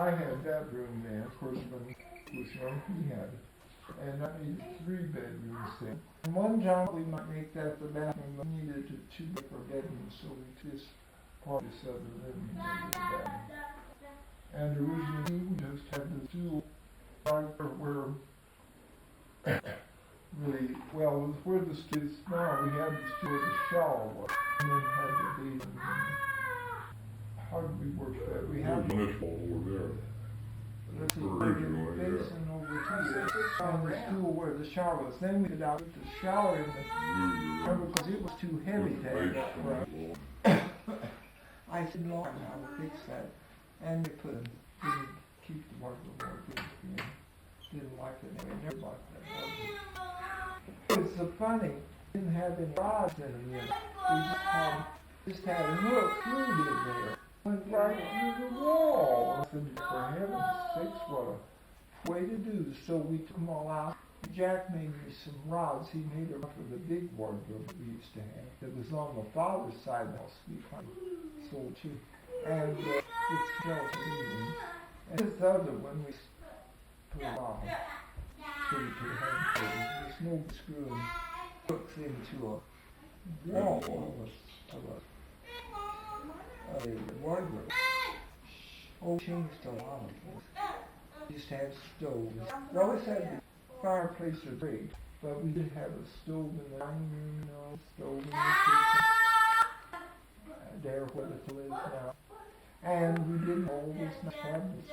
I had that room there. Of course, when he was young, he had it. And I needed 3 bedrooms there. And one time we might make that the bathroom, but we needed 2 for bedrooms, so we just part this other room and made it the bathroom. And originally we just had the 2 right where really, well, it was where the kids now, we had this where the shower was, and then had the bathing. How did we work that? We had There's this wall over there. let's see, Originally, the yeah. basin over here, and the stool where the shower was. Then we could out with the shower in the, remember, because it was too heavy to have that front. I said, no, I'll fix that. And they put didn't keep the wardrobe more good. Didn't like it anyway, never liked that wardrobe. It's so funny, didn't have any rods in them yet. We just had a hook through in there. Went right through the wall. I said, for heaven's sakes, what a way to do. So we took them all out. Jack made me some rods. He made them for the big wardrobe that we used to have. It was on the father's side of the house. We kind of sold too. And it's skeleton. And this other one we put off. So we could have there's no screwing hooks into a wall of a wardrobe. Oh, changed a lot of things. We used to have stoves. We always had the fireplace or grate, but we did have a stove in the dining room, stove in the kitchen. There where the toilet is now. And we didn't always have this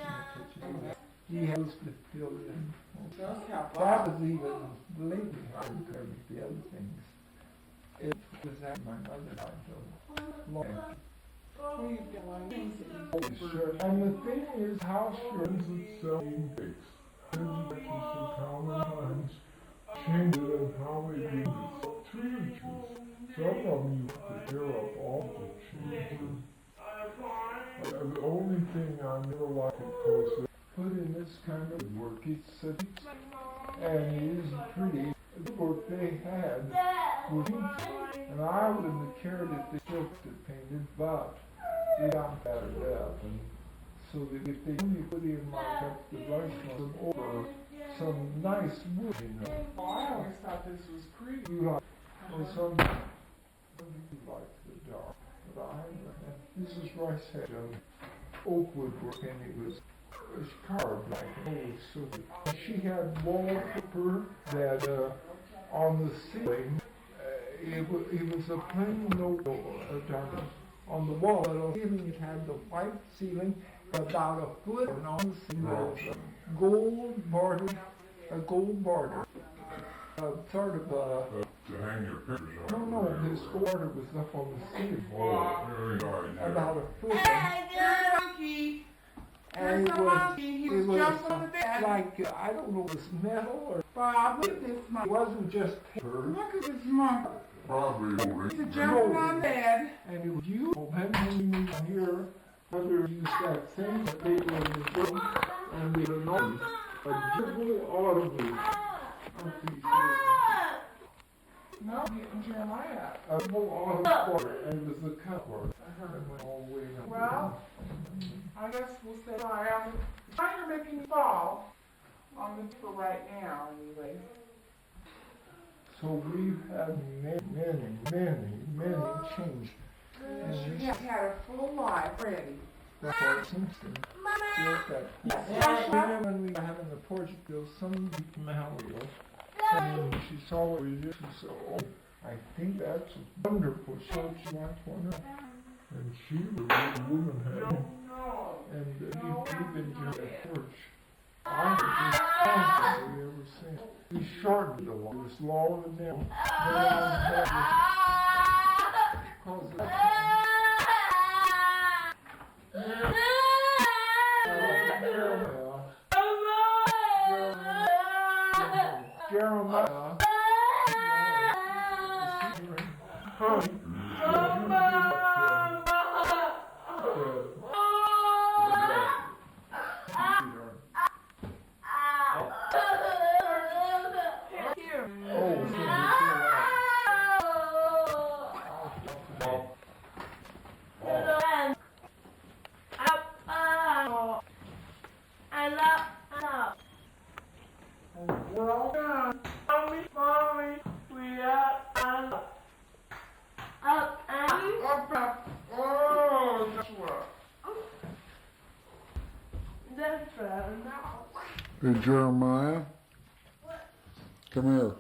in the kitchen. We had to fill in. That was even later compared with the other things. It was at my mother's house, though. And the thing is, house runs itself in takes. And some common times change it in how we do this. Changes. Some of them you have to tear up all the changes. The only thing I never liked it was put in this kind of work. It's such, and it isn't pretty. The work they had was huge, and I would have cared if they still painted, but they got battered up, and so that if they only put in like up the brush or some nice wood, Oh, I always thought this was creepy. You like, or some people like the dark, but this is rice head of oak woodwork, and it was carved like an old silver. She had wallpaper that on the ceiling, it was a plain note on the wall, but on the ceiling it had the white ceiling, about a foot, and on the ceiling was a gold border, sort of To hang your pictures on. no, this border was up on the ceiling, Oh, very nice. about a foot. There's a monkey. And There's a monkey. He was jumping on the bed. like, I don't know, it was metal or Bob, look at this it monkey. wasn't just paper. Look at this monkey. Probably over He's jumping on the bed. And it was beautiful. Then when you hear whether you use that same paper in the book and the noise, jibble audibly. No, getting Jeremiah. A jibble audibly, and it's a cut word. I heard him all the way up. Well, I guess we'll say bye. I'm trying to make him fall on the for right now, anyway. So we've had many changes. And She has had a full life already. that's why Simpson feels that. When we were having the porch bill, some Mario, and she saw what we did, she said, oh, I think that's wonderful. So she wants one up. And she was a woman had. And we've been doing that porch. I have been constantly ever since. We shortened it a lot. It was longer than Jeremiah. We're all done. Mommy, we are up. Up. Oh, that's what. That's now. Hey, Jeremiah. Come here.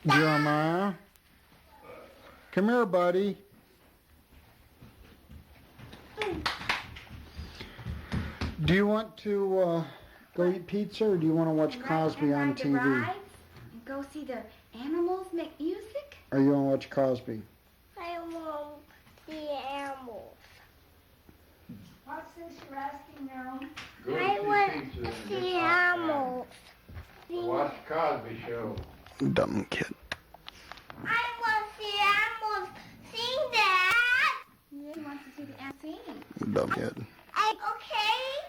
Jeremiah, come here, buddy. Do you want to go eat pizza, or do you want to watch Cosby on ride the TV? rides and go see the animals make music? Or you want to watch Cosby? I want the animals. What's this you're asking now? Go I to want pizza to and see get animals. Watch Cosby Show. Dumb kid. I want to see animals sing that. Yeah, he wants to see the animals sing. Dumb kid. Okay.